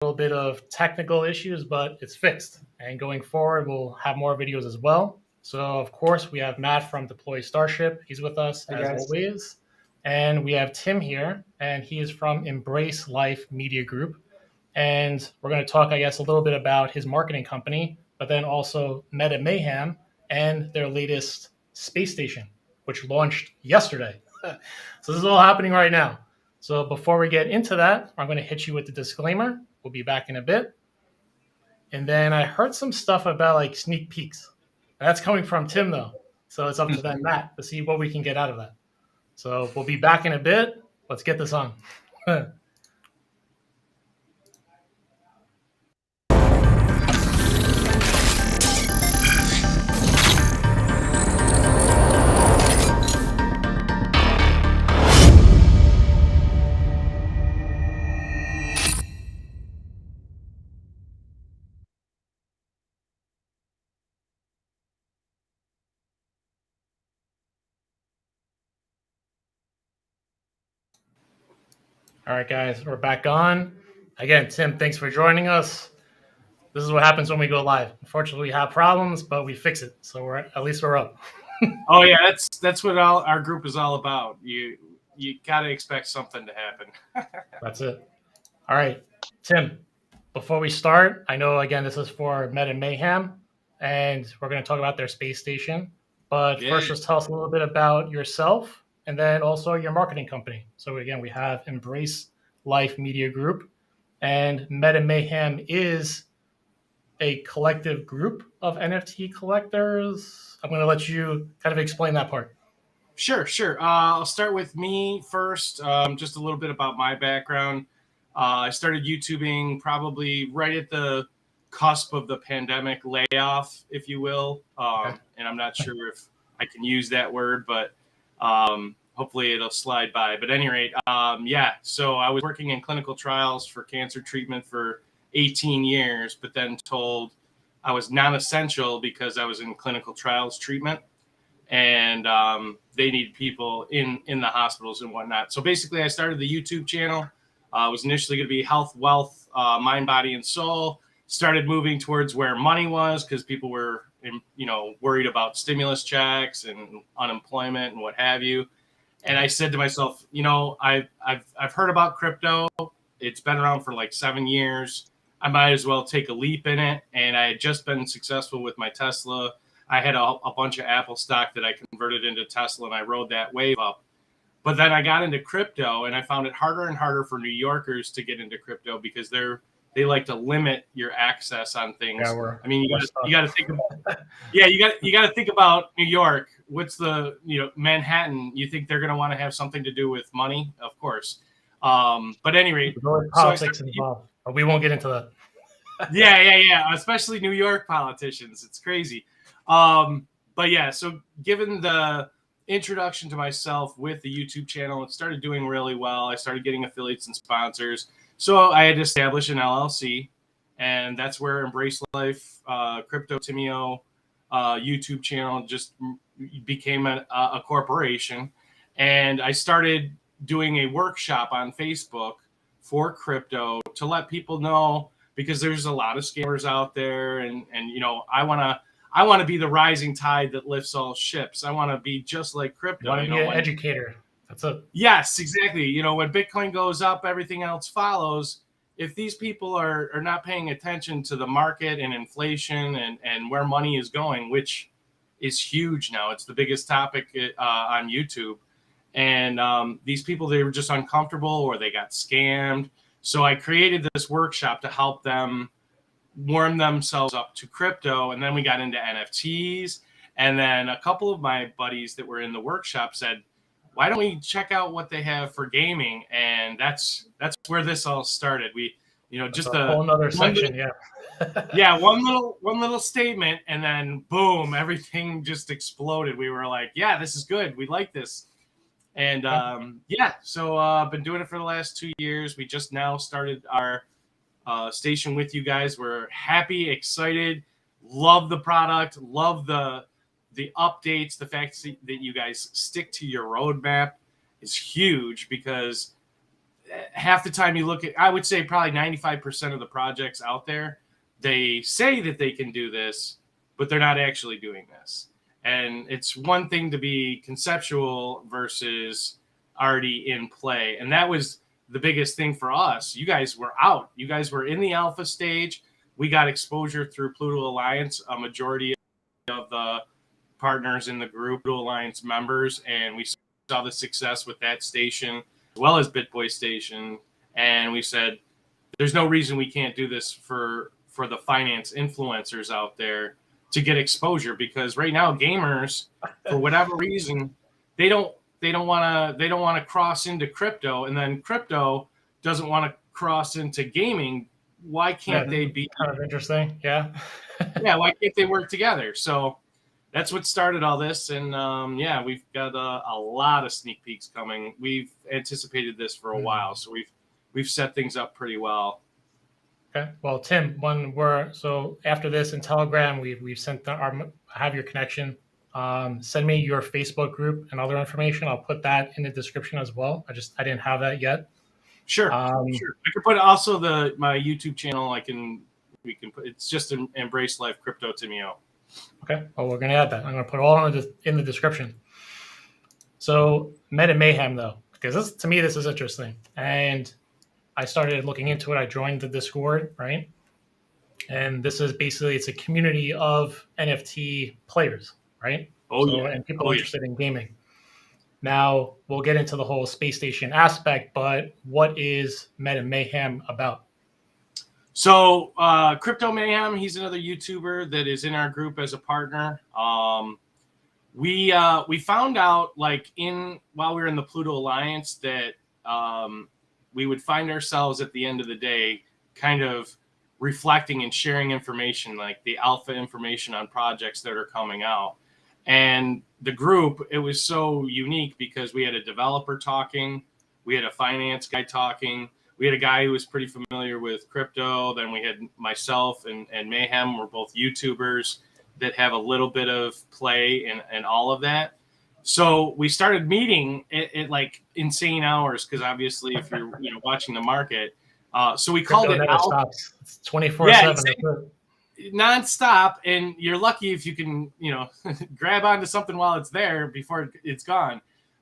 little bit of technical issues, but it's fixed. And going forward, we'll have more videos as well. So, of course, we have Matt from Deploy StarShip. He's with us Hey, as guys. always. And we have Tim here, and he is from Embrace Life Media Group. And we're going to talk, I guess, a little bit about his marketing company, but then also MetaMayhem and their latest space station, which launched yesterday. So this is all happening right now. So before we get into that, I'm going to hit you with the disclaimer. We'll be back in a bit. And then I heard some stuff about like sneak peeks. That's coming from Tim, though. So it's up to them, Matt, to see what we can get out of that. So we'll be back in a bit. Let's get this on. All right, guys, we're back on. Again, Tim, thanks for joining us. This is what happens when we go live. Unfortunately, we have problems, but we fix it. So at least we're up. Oh yeah, that's what our group is all about. You got to expect something to happen. That's it. All right, Tim, before we start, I know, again, this is for MetaMayhem, and we're going to talk about their space station. But first, just tell us a little bit about yourself and then also your marketing company. So, again, we have Embrace Life Media Group, and MetaMayhem is a collective group of NFT collectors. I'm going to let you kind of explain that part. Sure. I'll start with me first. Just a little bit about my background. I started YouTubing probably right at the cusp of the pandemic layoff, if you will. And I'm not sure if I can use that word, but hopefully it'll slide by. But at any rate, so I was working in clinical trials for cancer treatment for 18 years, but then told I was non-essential because I was in clinical trials treatment. And they need people in the hospitals and whatnot. So basically, I started the YouTube channel. It was initially going to be health, wealth, mind, body, and soul. Started moving towards where money was because people were, worried about stimulus checks and unemployment and what have you. And I said to myself, I've heard about crypto. It's been around for like 7 years. I might as well take a leap in it. And I had just been successful with my Tesla. I had a bunch of Apple stock that I converted into Tesla, and I rode that wave up. But then I got into crypto, and I found it harder and harder for New Yorkers to get into crypto because they like to limit your access on things. Yeah, you got to think about you got to think about New York. What's the Manhattan? You think they're going to want to have something to do with money? Of course. But anyway, politics involved. But we won't get into that. Yeah. Especially New York politicians. It's crazy. But yeah, so given the introduction to myself with the YouTube channel, it started doing really well. I started getting affiliates and sponsors. So I had to establish an LLC, and that's where Embrace Life, Crypto Timio, YouTube channel just became a corporation. And I started doing a workshop on Facebook for crypto to let people know, because there's a lot of scammers out there. And I want to be the rising tide that lifts all ships. I want to be just like crypto. You want to be an educator. That's it. Yes, exactly. When Bitcoin goes up, everything else follows. If these people are not paying attention to the market and inflation and where money is going, which is huge now, it's the biggest topic on YouTube. And these people, they were just uncomfortable or they got scammed. So I created this workshop to help them warm themselves up to crypto. And then we got into NFTs. And then a couple of my buddies that were in the workshop said, why don't we check out what they have for gaming? And that's where this all started. We, just a whole other section. One little statement, and then boom, everything just exploded. We were like, yeah, this is good. We like this. And so I've been doing it for the last 2 years. We just now started our station with you guys. We're happy, excited, love the product, love the updates. The fact that you guys stick to your roadmap is huge, because half the time you look at, I would say probably 95% of the projects out there, they say that they can do this, but they're not actually doing this. And it's one thing to be conceptual versus already in play. And that was the biggest thing for us. You guys were out. You guys were in the alpha stage. We got exposure through Pluto Alliance, a majority of the partners in the group, Pluto Alliance members, and we saw the success with that station as well as BitBoy Station. And we said, there's no reason we can't do this for the finance influencers out there to get exposure, because right now gamers, for whatever reason, they don't want to cross into crypto, and then crypto doesn't want to cross into gaming. Why can't they be kind of interesting? Yeah. yeah, why can't they work together? So that's what started all this. And yeah, we've got a lot of sneak peeks coming. We've anticipated this for a while, so we've set things up pretty well. Okay. Well, Tim, so after this in Telegram, we've sent I have your connection. Send me your Facebook group and other information. I'll put that in the description as well. I didn't have that yet. Sure. Sure. I could put also my YouTube channel. We can put, it's just an Embrace Life Crypto Timio. Okay. Well, we're gonna add that. I'm gonna put all in the description. So MetaMayhem though, because to me this is interesting, and I started looking into it. I joined the Discord, right? And this is basically, it's a community of NFT players, right? And people interested in gaming. Now we'll get into the whole space station aspect, but what is MetaMayhem about? So Crypto Mayhem, he's another YouTuber that is in our group as a partner. We found out while we were in the Pluto Alliance that we would find ourselves at the end of the day kind of reflecting and sharing information, like the alpha information on projects that are coming out. And the group, it was so unique because we had a developer talking, we had a finance guy talking, we had a guy who was pretty familiar with crypto, then we had myself and Mayhem. We're both YouTubers that have a little bit of play and all of that. So we started meeting at like insane hours, because obviously if you're watching the market, so we called it alpha. It's 24/7. Nonstop, and you're lucky if you can grab onto something while it's there before it's gone.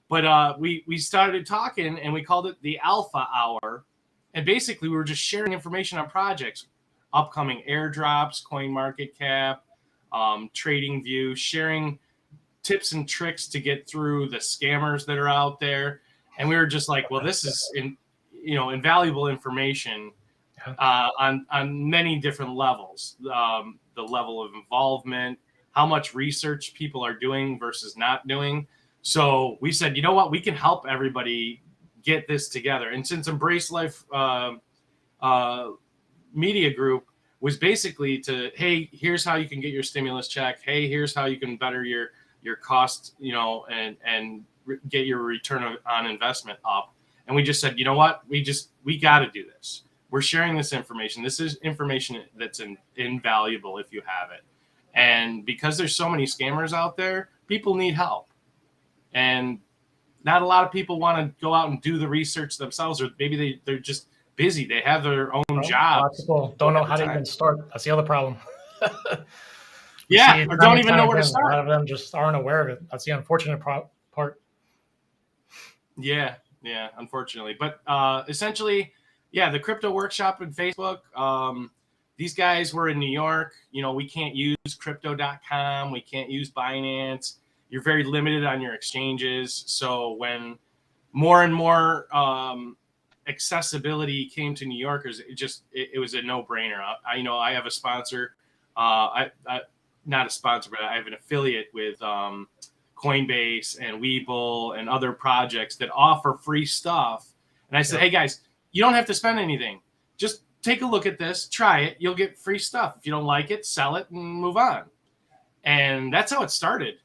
But we started talking, and we called it the Alpha Hour, and basically we were just sharing information on projects, upcoming airdrops, coin market cap, trading view, sharing tips and tricks to get through the scammers that are out there. And we were just like, well, this is invaluable information on many different levels. The level of involvement, how much research people are doing versus not doing. So we said, you know what, we can help everybody get this together. And since Embrace Life Media Group was basically hey, here's how you can get your stimulus check. Hey, here's how you can better your cost, and get your return on investment up. And we just said, you know what, we got to do this. We're sharing this information. This is information that's invaluable if you have it. And because there's so many scammers out there, people need help. And not a lot of people want to go out and do the research themselves, or maybe they're just busy. They have their own jobs. A lot of people don't know how to even start. That's the other problem. Or don't even know where to start. A lot of them just aren't aware of it. That's the unfortunate part. Yeah, unfortunately. But essentially, the crypto workshop in Facebook, these guys were in New York. We can't use crypto.com. We can't use Binance. You're very limited on your exchanges. So when more and more accessibility came to New Yorkers, it was a no-brainer. I have a sponsor. Not a sponsor, but I have an affiliate with Coinbase and Webull and other projects that offer free stuff. And I said, hey guys, you don't have to spend anything. Just take a look at this, try it. You'll get free stuff. If you don't like it, sell it and move on. And that's how it started.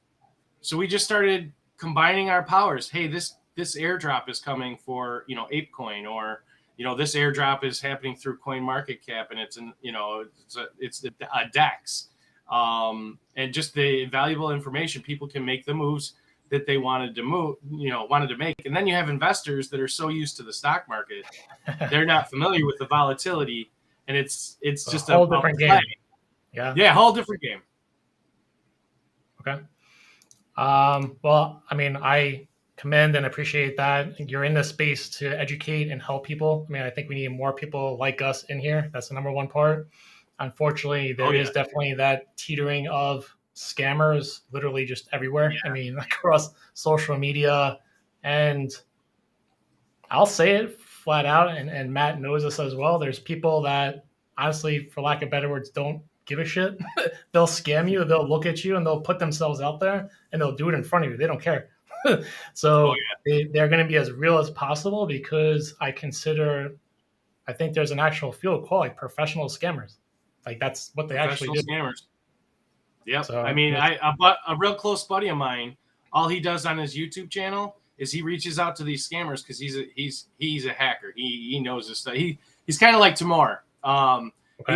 So we just started combining our powers. Hey, this airdrop is coming for, ApeCoin, or, this airdrop is happening through Coin Market Cap, and it's a DEX. And just the valuable information, people can make the moves that they wanted to make. And then you have investors that are so used to the stock market, they're not familiar with the volatility, and it's just a whole different game. Yeah, whole different game. Okay. Well, I mean, I commend and appreciate that you're in this space to educate and help people. I mean, I think we need more people like us in here. That's the number one part. Unfortunately, there is definitely that teetering of scammers literally just everywhere. I mean, across social media, and I'll say it flat out, and Matt knows this as well. There's people that honestly, for lack of better words, don't give a shit. They'll scam you, they'll look at you, and they'll put themselves out there, and they'll do it in front of you. They don't care. So they're going to be as real as possible, because I think there's an actual field called like professional scammers. Like that's what they actually do. Scammers. Yep. So, I mean, a real close buddy of mine, all he does on his YouTube channel is he reaches out to these scammers because he's a hacker. He knows this stuff. He's kind of like Tamar.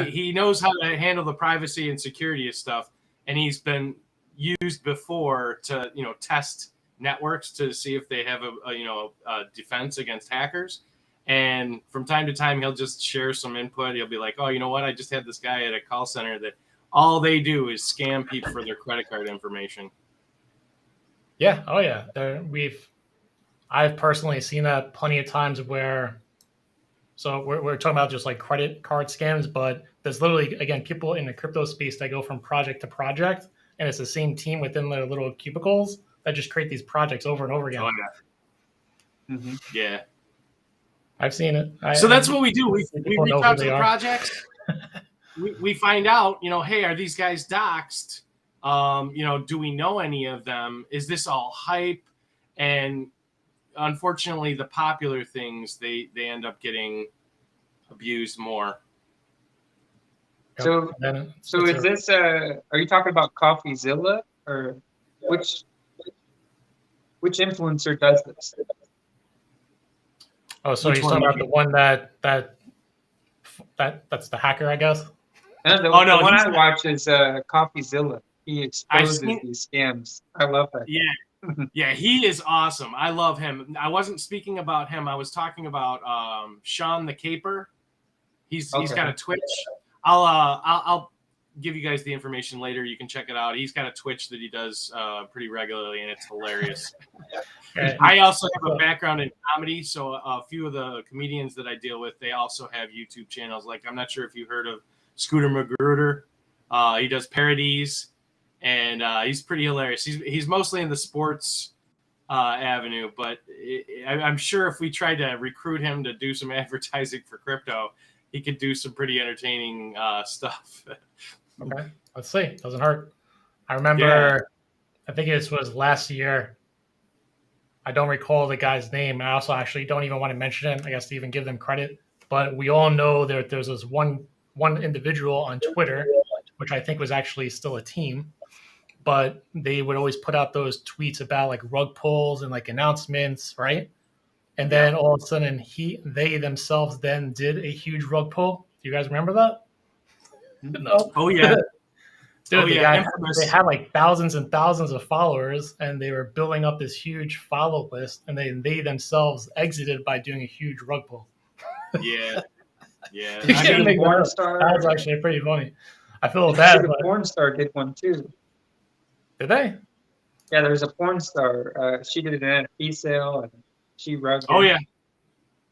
He knows how to handle the privacy and security of stuff, and he's been used before to test networks to see if they have a defense against hackers. And from time to time, he'll just share some input. He'll be like, "Oh, you know what? I just had this guy at a call center that all they do is scam people for their credit card information." Yeah. Oh, yeah. I've personally seen that plenty of times where. So we're talking about just like credit card scams, but there's literally, again, people in the crypto space that go from project to project, and it's the same team within their little cubicles that just create these projects over and over again. Oh, yeah. Mm-hmm. Yeah. I've seen it. So that's what we do. We reach out to the projects. we find out, hey, are these guys doxxed? Do we know any of them? Is this all hype? And unfortunately, the popular things, they end up getting abused more. So is this are you talking about CoffeeZilla, or which influencer does this? Oh, so you're talking about the one that's the hacker, I guess? No, the one I watch is CoffeeZilla. He exposes these scams. I love that. Yeah. Yeah, he is awesome. I love him. I wasn't speaking about him. I was talking about Sean the Caper. He's got a Twitch. I'll give you guys the information later. You can check it out. He's got a Twitch that he does pretty regularly, and it's hilarious. I also have a background in comedy, so a few of the comedians that I deal with, they also have YouTube channels. Like, I'm not sure if you heard of Scooter Magruder. He does parodies. And he's pretty hilarious. He's mostly in the sports avenue, but I'm sure if we tried to recruit him to do some advertising for crypto, he could do some pretty entertaining stuff. Okay, let's see. Doesn't hurt. I remember, I think it was last year. I don't recall the guy's name. I also actually don't even want to mention it, I guess, to even give them credit. But we all know that there's this one individual on Twitter, which I think was actually still a team. But they would always put out those tweets about like rug pulls and like announcements, right? And then all of a sudden, they themselves then did a huge rug pull. Do you guys remember that? No. Oh yeah. Dude, they had like thousands and thousands of followers, and they were building up this huge follow list, and they themselves exited by doing a huge rug pull. Yeah. Yeah. I mean, porn star. That was actually pretty funny. I feel bad. The porn star did one too. Did they? Yeah, there's a porn star. She did an NFT sale, and she rugged. Oh yeah.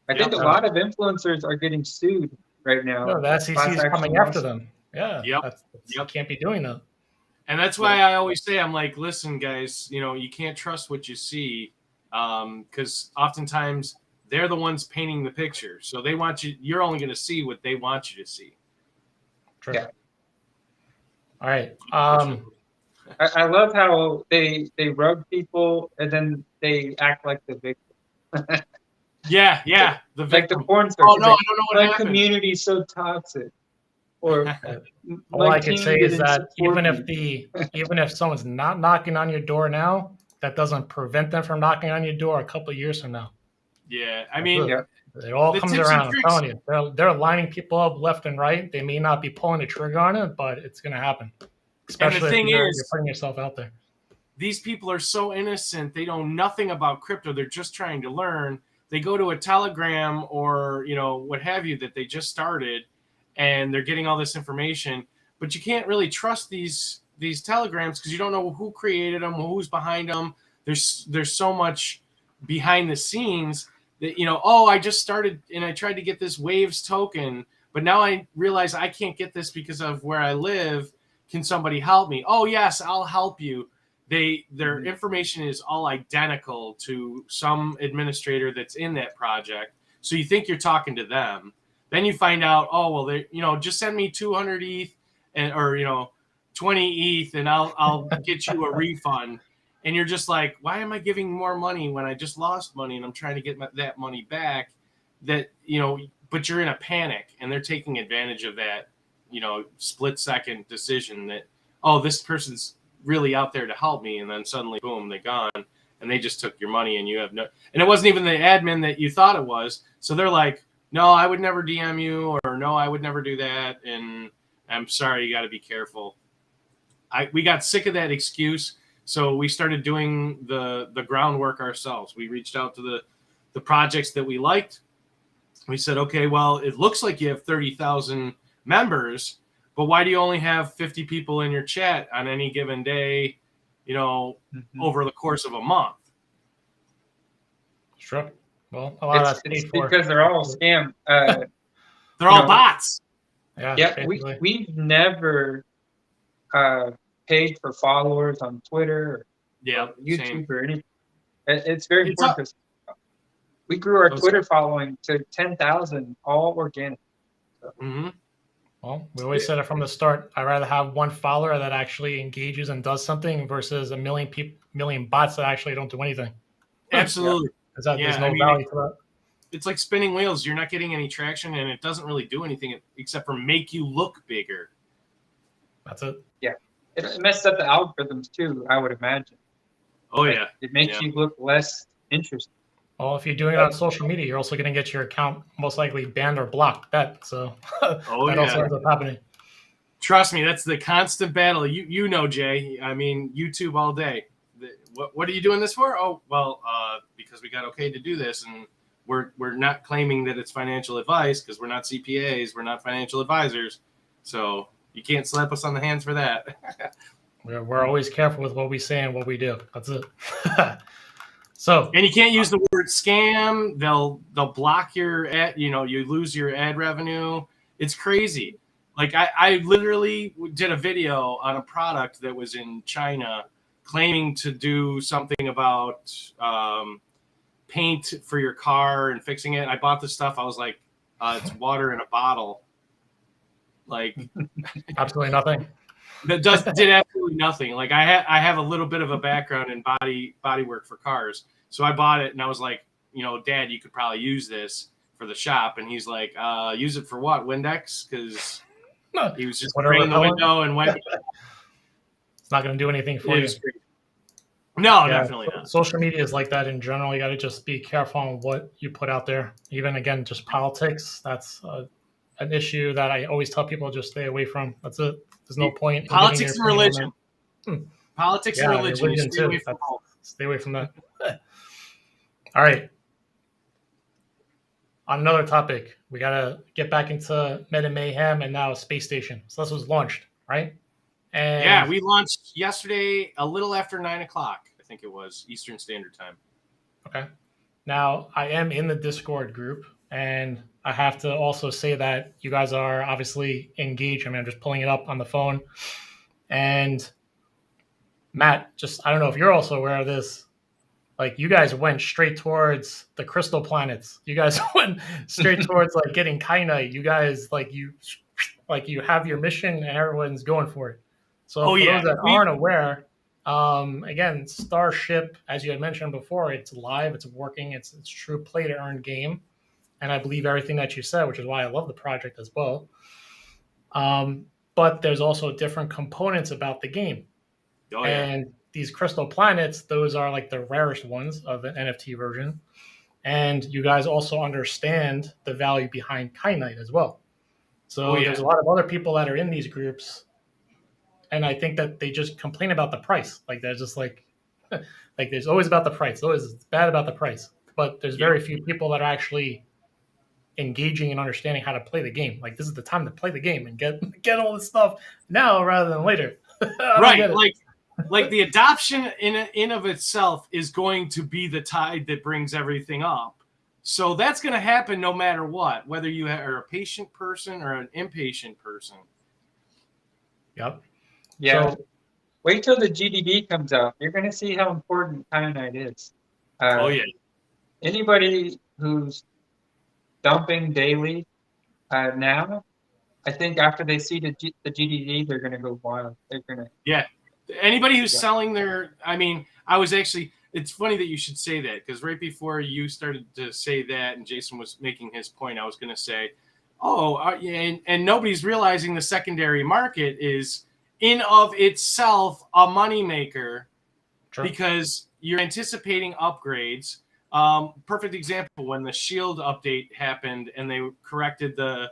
I think a lot of influencers are getting sued right now. No, the SEC is coming after them. Yeah. Yep. You can't be doing that. And that's why I always say, I'm like, listen, guys, you can't trust what you see, because oftentimes they're the ones painting the picture. So they want you. You're only going to see what they want you to see. True. Yeah. All right. I love how they rug people and then they act like the victim. Yeah. The victim. Like the porn stars. Oh no, I don't know what happened. My community's so toxic. Or all I can say is that even if someone's not knocking on your door now, that doesn't prevent them from knocking on your door a couple of years from now. Yeah, I mean, it all comes around. I'm telling you, they're lining people up left and right. They may not be pulling the trigger on it, but it's going to happen. Especially if you're putting yourself out there. these people are so innocent. They know nothing about crypto. They're just trying to learn. They go to a Telegram or, what have you, that they just started, and they're getting all this information. But you can't really trust these Telegrams because you don't know who created them, who's behind them. There's so much behind the scenes that, I just started and I tried to get this Waves token, but now I realize I can't get this because of where I live. Can somebody help me? Oh, yes, I'll help you. Their information is all identical to some administrator that's in that project. So you think you're talking to them. Then you find out, oh, well, they, just send me 200 ETH or 20 ETH and I'll get you a refund. And you're just like, why am I giving more money when I just lost money and I'm trying to get that money back? But you're in a panic and they're taking advantage of that, split second decision that, oh, this person's really out there to help me. And then suddenly, boom, they're gone. And they just took your money and you have and it wasn't even the admin that you thought it was. So they're like, no, I would never DM you, or no, I would never do that. And I'm sorry, you got to be careful. We got sick of that excuse. So we started doing the groundwork ourselves. We reached out to the projects that we liked. We said, okay, well, it looks like you have 30,000 members, but why do you only have 50 people in your chat on any given day, over the course of a month? Sure. Well, a lot of that's it's because they're all scam. They're all bots. Yeah, we've never paid for followers on Twitter or YouTube same. Or anything. It's very important because we grew our Twitter following to 10,000, all organic. So. Well, we always said it from the start. I'd rather have one follower that actually engages and does something versus a million bots that actually don't do anything. Absolutely. There's no value to that. It's like spinning wheels. You're not getting any traction, and it doesn't really do anything except for make you look bigger. That's it. Yeah. It messed up the algorithms, too, I would imagine. Oh, yeah. It makes you look less interesting. Well, if you're doing it on social media, you're also going to get your account most likely banned or blocked. So that also ends up happening. Trust me, that's the constant battle. You know, Jay. I mean, YouTube all day. What are you doing this for? Oh, well, because we got okay to do this, and we're not claiming that it's financial advice because we're not CPAs, we're not financial advisors, so you can't slap us on the hands for that. We're always careful with what we say and what we do. That's it. So, and you can't use the word scam. They'll block your ad. You lose your ad revenue. It's crazy. Like I literally did a video on a product that was in China claiming to do something about paint for your car and fixing it. I bought the stuff. I was like, it's water in a bottle. Like absolutely nothing. That did absolutely nothing. Like I have a little bit of a background in body work for cars. So I bought it and I was like, Dad, you could probably use this for the shop. And he's like, use it for what? Windex? Because he was just spraying the window and wiping it. It's not going to do anything for you. No, definitely not. Social media is like that in general. You got to just be careful on what you put out there. Even, again, just politics. That's an issue that I always tell people just stay away from. That's it. There's no point. Politics and religion. Politics and religion. Stay away from that. All right. On another topic, we got to get back into MetaMayhem and now Space Station. So this was launched, right? And we launched yesterday a little after 9 o'clock, I think it was, Eastern Standard Time. Okay. Now, I am in the Discord group, and I have to also say that you guys are obviously engaged. I mean, I'm just pulling it up on the phone. And Matt, I don't know if you're also aware of this. Like, you guys went straight towards the crystal planets. You guys went straight towards like getting kyanite. You guys you have your mission and everyone's going for it. So for those that aren't aware, again, StarShip, as you had mentioned before, it's live, it's working, it's true play to earn game. And I believe everything that you said, which is why I love the project as well. But there's also different components about the game. And these crystal planets, those are like the rarest ones of an NFT version. And you guys also understand the value behind kyanite as well. So there's a lot of other people that are in these groups. And I think that they just complain about the price. Like, they're just like, Like there's always about the price. Always it's bad about the price. But there's very few people that are actually engaging and understanding how to play the game. Like this is the time to play the game and get all this stuff now rather than later. Right. Like the adoption in of itself is going to be the tide that brings everything up. So that's going to happen no matter what, whether you are a patient person or an impatient person. Yep. Yeah. So, wait till the GDD comes out. You're going to see how important kyanite is. Oh, yeah. Anybody who's dumping daily now, I think after they see the GDD, they're going to go wild. They're going to. Yeah. Anybody who's selling their, I mean, I was actually, it's funny that you should say that because right before you started to say that and Jason was making his point, I was going to say, yeah, and nobody's realizing the secondary market is in of itself a moneymaker because you're anticipating upgrades. Perfect example, when the Shield update happened and they corrected the,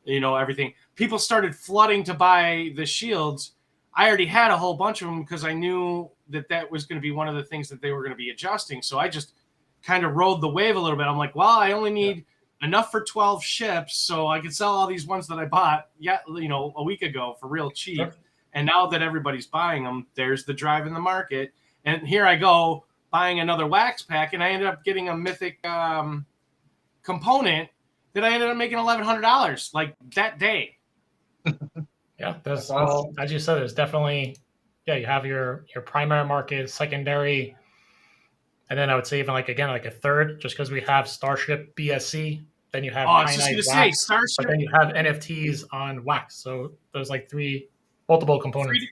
everything, people started flooding to buy the Shields. I already had a whole bunch of them because I knew that was going to be one of the things that they were going to be adjusting. So I just kind of rode the wave a little bit. I'm like, well, I only need enough for 12 ships, so I could sell all these ones that I bought, a week ago for real cheap. Sure. And now that everybody's buying them, there's the drive in the market. And here I go buying another wax pack, and I ended up getting a mythic component that I ended up making $1,100 like that day. Yeah, that's awesome. As you said, there's definitely, you have your primary market, secondary, and then I would say even like a third, just because we have StarShip BSC, then you have I was just gonna say StarShip, but then you have NFTs on wax. So there's like multiple components.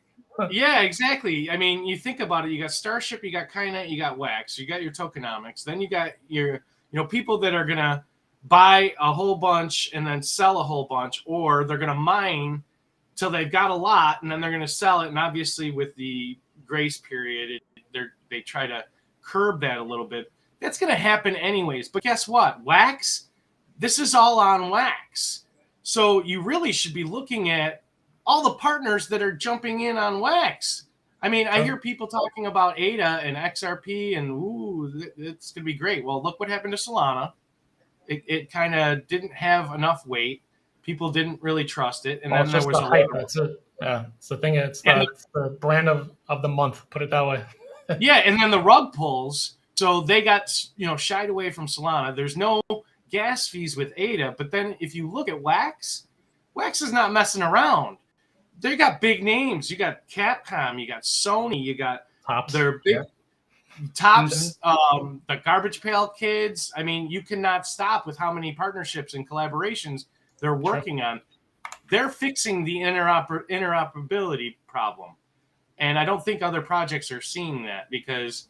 Yeah, exactly. I mean, you think about it, you got StarShip, you got Kynite, you got wax, you got your tokenomics, then you got your, people that are gonna buy a whole bunch and then sell a whole bunch, or they're gonna mine till they've got a lot and then they're going to sell it. And obviously with the grace period, they try to curb that a little bit. That's going to happen anyways. But guess what? Wax, this is all on wax. So you really should be looking at all the partners that are jumping in on wax. I mean, I hear people talking about ADA and XRP and, it's going to be great. Well, look what happened to Solana. It kind of didn't have enough weight. People didn't really trust it, and then there was a hype. It's the thing. It's the brand of the month. Put it that way. Yeah, and then the rug pulls, so they got shied away from Solana. There's no gas fees with ADA, but then if you look at Wax is not messing around. They got big names. You got Capcom, you got Sony, you got Tops. Their big Tops, the Garbage Pail Kids. I mean, you cannot stop with how many partnerships and collaborations they're working on. They're fixing the interoperability problem. And I don't think other projects are seeing that because,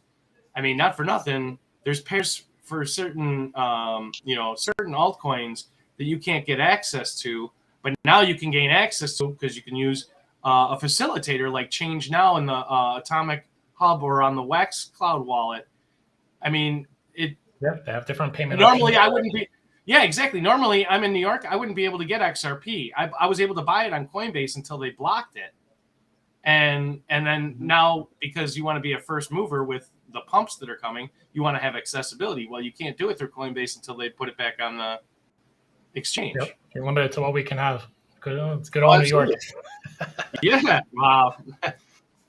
I mean, not for nothing, there's pairs for certain, certain altcoins that you can't get access to, but now you can gain access to because you can use a facilitator like Change Now in the Atomic Hub or on the Wax Cloud wallet. I mean, they have different payment normally options. I wouldn't be. Yeah, exactly. Normally, I'm in New York. I wouldn't be able to get XRP. I was able to buy it on Coinbase until they blocked it. And then now, because you want to be a first mover with the pumps that are coming, you want to have accessibility. Well, you can't do it through Coinbase until they put it back on the exchange. Yep. You're limited to what we can have. It's good old New York. Yeah. Wow.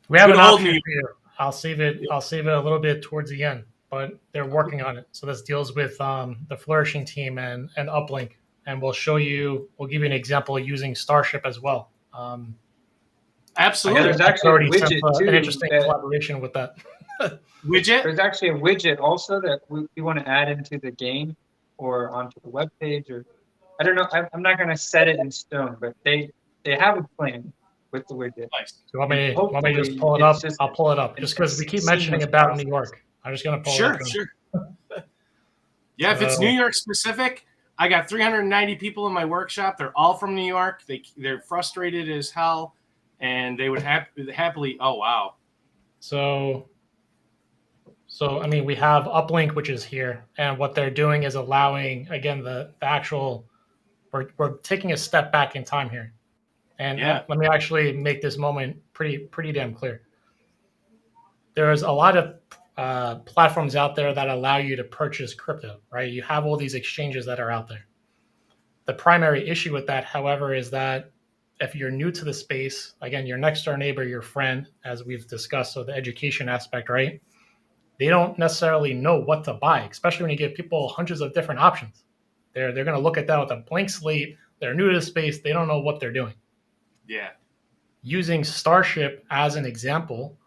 We have an option for you. I'll save it a little bit towards the end. But they're working on it. So this deals with the Flourishing team and Uplink. And we'll give you an example using StarShip as well. Absolutely. There's actually a widget too. An interesting collaboration with that. Widget? There's actually a widget also that we want to add into the game or onto the webpage. Or I don't know. I'm not going to set it in stone, but they have a plan with the widget. Nice. Do you want me to just pull it up? I'll pull it up. Just because we keep mentioning about New York. I'm just going to pull it up. Sure. Yeah, if it's New York specific, I got 390 people in my workshop. They're all from New York. They're frustrated as hell, and they would happily. Oh wow. So I mean, we have Uplink, which is here, and what they're doing is allowing again the actual. We're taking a step back in time here, and let me actually make this moment pretty damn clear. there's a lot of platforms out there that allow you to purchase crypto, right? You have all these exchanges that are out there. The primary issue with that, however, is that if you're new to the space, again, your next door neighbor, your friend, as we've discussed, so the education aspect, right? They don't necessarily know what to buy, especially when you give people hundreds of different options. They're going to look at that with a blank slate. They're new to the space. They don't know what they're doing. Yeah. Using StarShip as an example,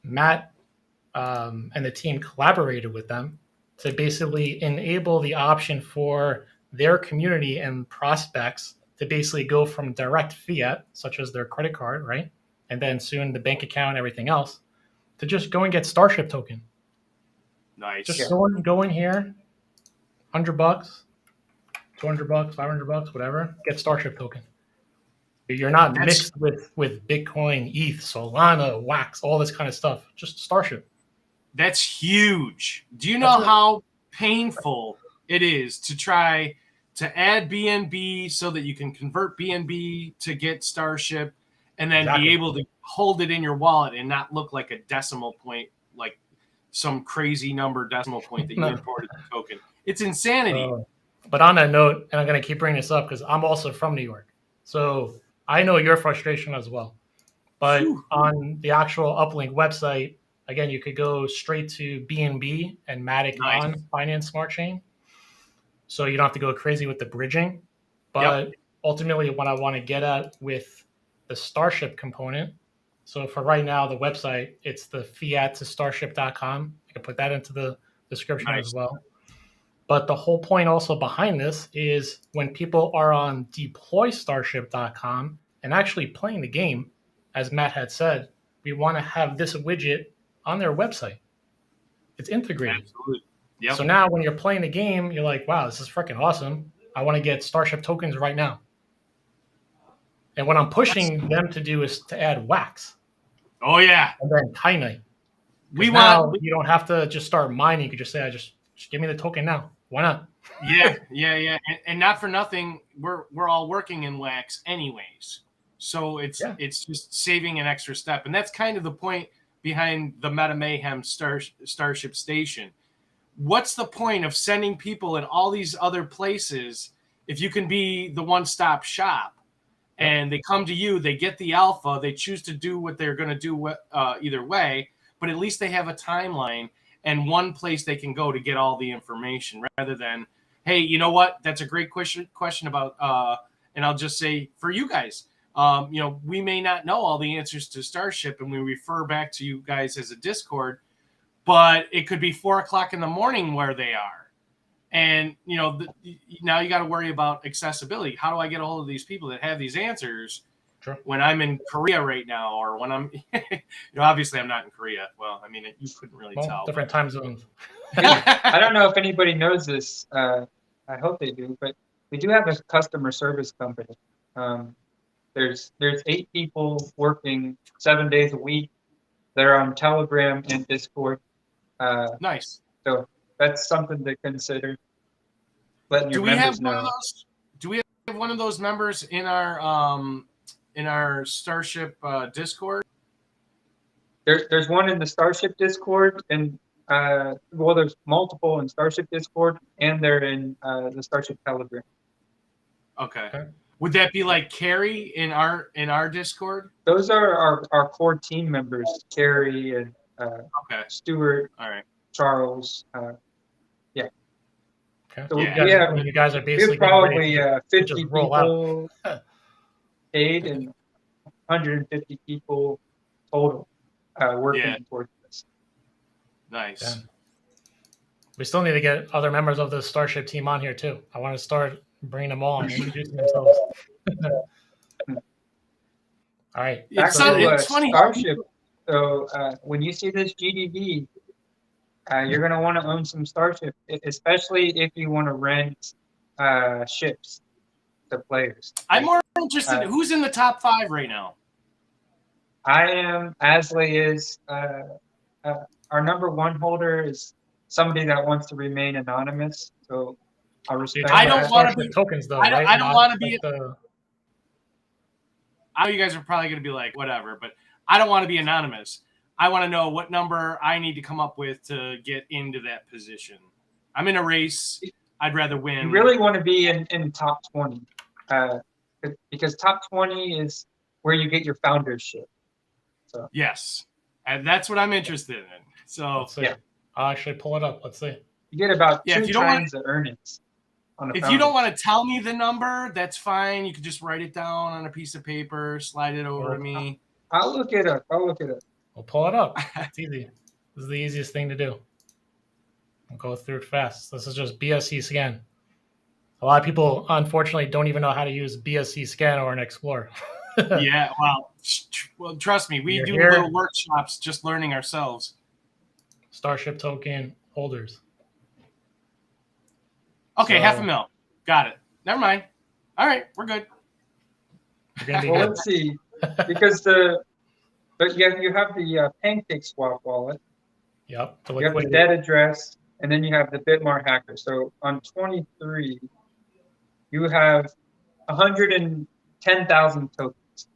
Matt and the team collaborated with them to basically enable the option for their community and prospects to basically go from direct fiat, such as their credit card, right? And then soon the bank account, everything else, to just go and get StarShip token. Nice. Just go in here, $100, $200, $500, whatever, get StarShip token. You're not mixed with Bitcoin, ETH, Solana, Wax, all this kind of stuff. Just StarShip. That's huge. Do you know how painful it is to try to add BNB so that you can convert BNB to get StarShip and then be able to hold it in your wallet and not look like a decimal point, like some crazy number decimal point that you imported the token? It's insanity. But on that note, and I'm going to keep bringing this up because I'm also from New York. So I know your frustration as well. But on the actual Uplink website, again, you could go straight to BNB and Matic on Finance Smart Chain. So you don't have to go crazy with the bridging. But ultimately, what I want to get at with the StarShip component. So for right now, the website, it's the fiat to starship.com. I can put that into the description as well. But the whole point also behind this is when people are on deploystarship.com and actually playing the game, as Matt had said, we want to have this widget on their website. It's integrated. Absolutely. Yep. So now when you're playing the game, you're like, wow, this is freaking awesome. I want to get StarShip tokens right now. And what I'm pushing them to do is to add Wax. Oh, yeah. And then Kite. You don't have to just start mining. You could just say, just give me the token now. Why not? Yeah. And not for nothing, we're all working in Wax anyways. So it's just saving an extra step. And that's kind of the point behind the MetaMayhem StarShip station. What's the point of sending people in all these other places if you can be the one-stop shop? And they come to you, they get the alpha, they choose to do what they're going to do either way, but at least they have a timeline and one place they can go to get all the information rather than, hey, you know what? That's a great question about, and I'll just say for you guys, we may not know all the answers to StarShip and we refer back to you guys as a Discord, but it could be 4:00 in the morning where they are. And, now you got to worry about accessibility. How do I get a hold of these people that have these answers when I'm in Korea right now or when I'm, obviously I'm not in Korea. Well, I mean, you couldn't really tell. Different time zones. I don't know if anybody knows this. I hope they do, but we do have a customer service company. There's 8 people working 7 days a week. They're on Telegram and Discord. Nice. So that's something to consider. Do we have one of those members in our StarShip Discord? There's one in the StarShip Discord, and there's multiple in StarShip Discord, and they're in the StarShip Telegram. Okay. Would that be like Carrie in our Discord? Those are our core team members, Carrie and Stuart. All right. Charles. Okay. So you guys are basically probably 50 people paid and 150 people total working towards this. Nice. Yeah. We still need to get other members of the StarShip team on here too. I want to start bringing them all and introducing themselves. All right. It's funny. StarShip. So when you see this GDV, you're going to want to own some StarShip, especially if you want to rent ships to players. I'm more interested. Who's in the top 5 right now? I am. Asley is. Our number 1 holder is somebody that wants to remain anonymous. So I respect. I don't want to be tokens though. I don't want to be. I know you guys are probably going to be like whatever, but I don't want to be anonymous. I want to know what number I need to come up with to get into that position. I'm in a race. I'd rather win. You really want to be in top 20, because top 20 is where you get your foundership. So yes, and that's what I'm interested in. So yeah, I'll actually pull it up. Let's see. You get about 2 times the earnings. If you don't want to tell me the number, that's fine. You can just write it down on a piece of paper, slide it over to me. I'll look it up. We'll pull it up. It's easy. This is the easiest thing to do. I'll go through it fast. This is just BSC scan. A lot of people, unfortunately, don't even know how to use BSC scan or an Explorer. Yeah, well, trust me, we do little workshops just learning ourselves. StarShip token holders. Okay, so, $500,000. Got it. Never mind. All right, we're good. Let's see, because you have the Pancake Swap wallet. Yep. You have the debt address, and then you have the Bitmart hacker. So on 23, you have 110,000 tokens.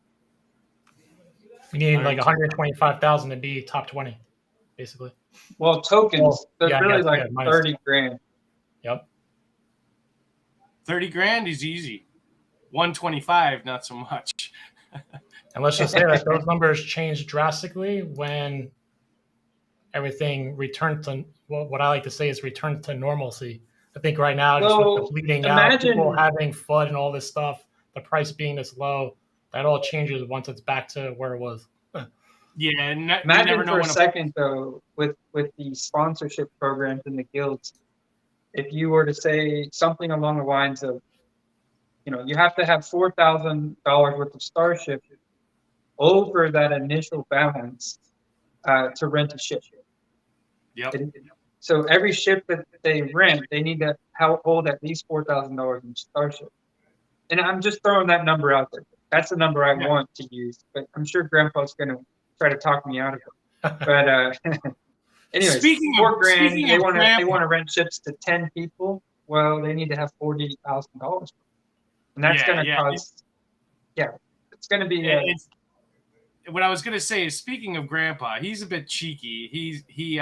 You need like 125,000 to be top 20, basically. Well, tokens, they're really like 30 grand. Yep. 30 grand is easy. 125, not so much. And let's just say that those numbers changed drastically when everything returned to what I like to say is returned to normalcy. I think right now, just with the bleeding out, people having FUD and all this stuff, the price being this low, that all changes once it's back to where it was. Yeah, imagine for a second though, with the sponsorship programs and the guilds, if you were to say something along the lines of, you have to have $4,000 worth of StarShip over that initial balance to rent a ship. Yep. So every ship that they rent, they need to hold at least $4,000 in StarShip. And I'm just throwing that number out there. That's the number I want to use, but I'm sure Grandpa's going to try to talk me out of it. But anyways, $4,000. They want to rent ships to 10 people. Well, they need to have $40,000, and that's going to cost. Yeah, it's going to be. What I was going to say is, speaking of Grandpa, he's a bit cheeky. He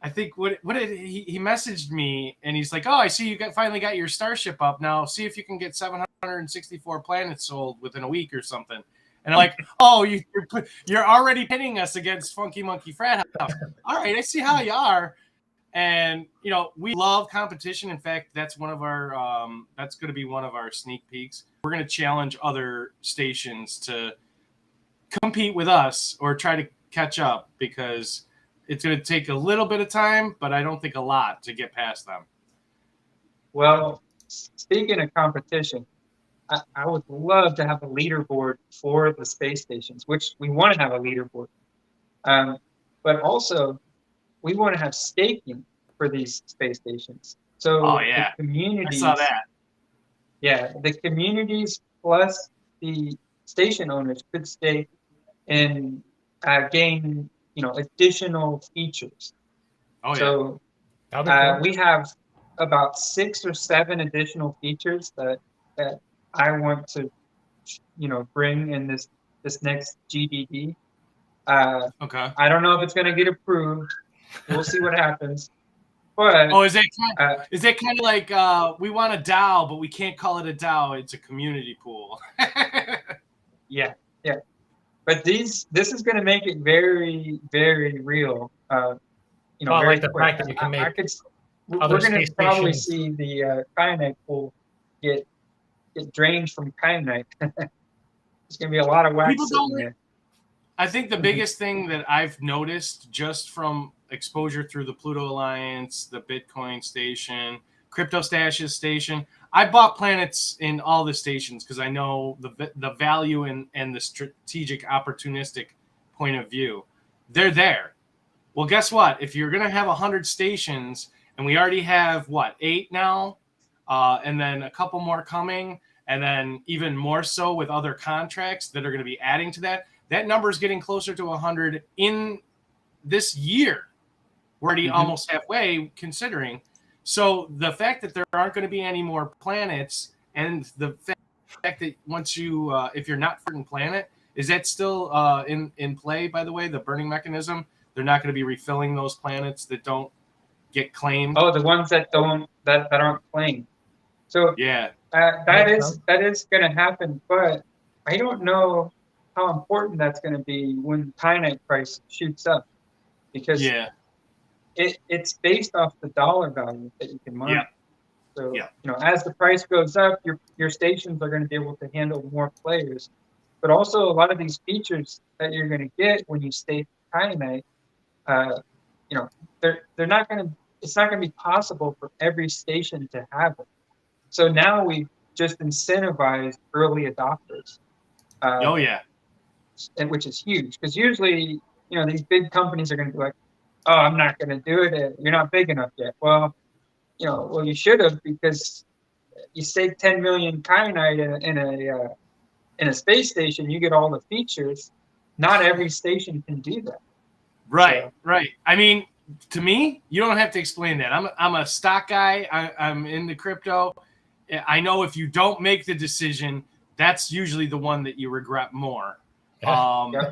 I think he messaged me and he's like, "Oh, I see you finally got your StarShip up. Now see if you can get 764 planets sold within a week or something." And I'm like, "Oh, you're already pitting us against Funky Monkey Frat House. All right, I see how you are." And we love competition. In fact, that's one of our that's going to be one of our sneak peeks. We're going to challenge other stations to compete with us or try to catch up, because it's going to take a little bit of time, but I don't think a lot to get past them. Well, speaking of competition, I would love to have a leaderboard for the space stations, which we want to have a leaderboard. But also, we want to have staking for these space stations. So the communities, I saw that. Yeah, the communities plus the station owners could stake and gain, additional features. Oh, so we have about 6 or 7 additional features that I want to, bring in this next GDD. Okay. I don't know if it's going to get approved. We'll see what happens. But is that kind of like we want a DAO, but we can't call it a DAO? It's a community pool. Yeah. But this is going to make it very, very real. I like the fact that you can make. We're going to probably see the kyanite pool get drained from kyanite. There's going to be a lot of wax sitting there. I think the biggest thing that I've noticed just from exposure through the Pluto Alliance, the Bitcoin station, Crypto Stashes station, I bought planets in all the stations because I know the value and the strategic opportunistic point of view. They're there. Well, guess what? If you're going to have 100 stations, and we already have, 8 now, and then a couple more coming, and then even more so with other contracts that are going to be adding to that, that number is getting closer to 100 in this year. We're already almost halfway, considering. So the fact that there aren't going to be any more planets, and the fact that once you, if you're not a certain planet, Is that still in play, by the way, the burning mechanism? They're not going to be refilling those planets that don't get claimed? Oh, the ones that aren't claimed. So yeah, that is going to happen, but I don't know how important that's going to be when kyanite price shoots up, because it's based off the dollar value that you can mine. So as the price goes up, your stations are going to be able to handle more players. But also a lot of these features that you're going to get when you stake kyanite, they're not going to. It's not going to be possible for every station to have it. So now we just incentivize early adopters. And which is huge, because usually these big companies are going to be like, oh, I'm not going to do it. You're not big enough yet. Well, you should have, because you stake 10 million kyanite in a space station, you get all the features. Not every station can do that. Right. I mean, to me, you don't have to explain that. I'm a stock guy. I'm into crypto. I know if you don't make the decision, that's usually the one that you regret more,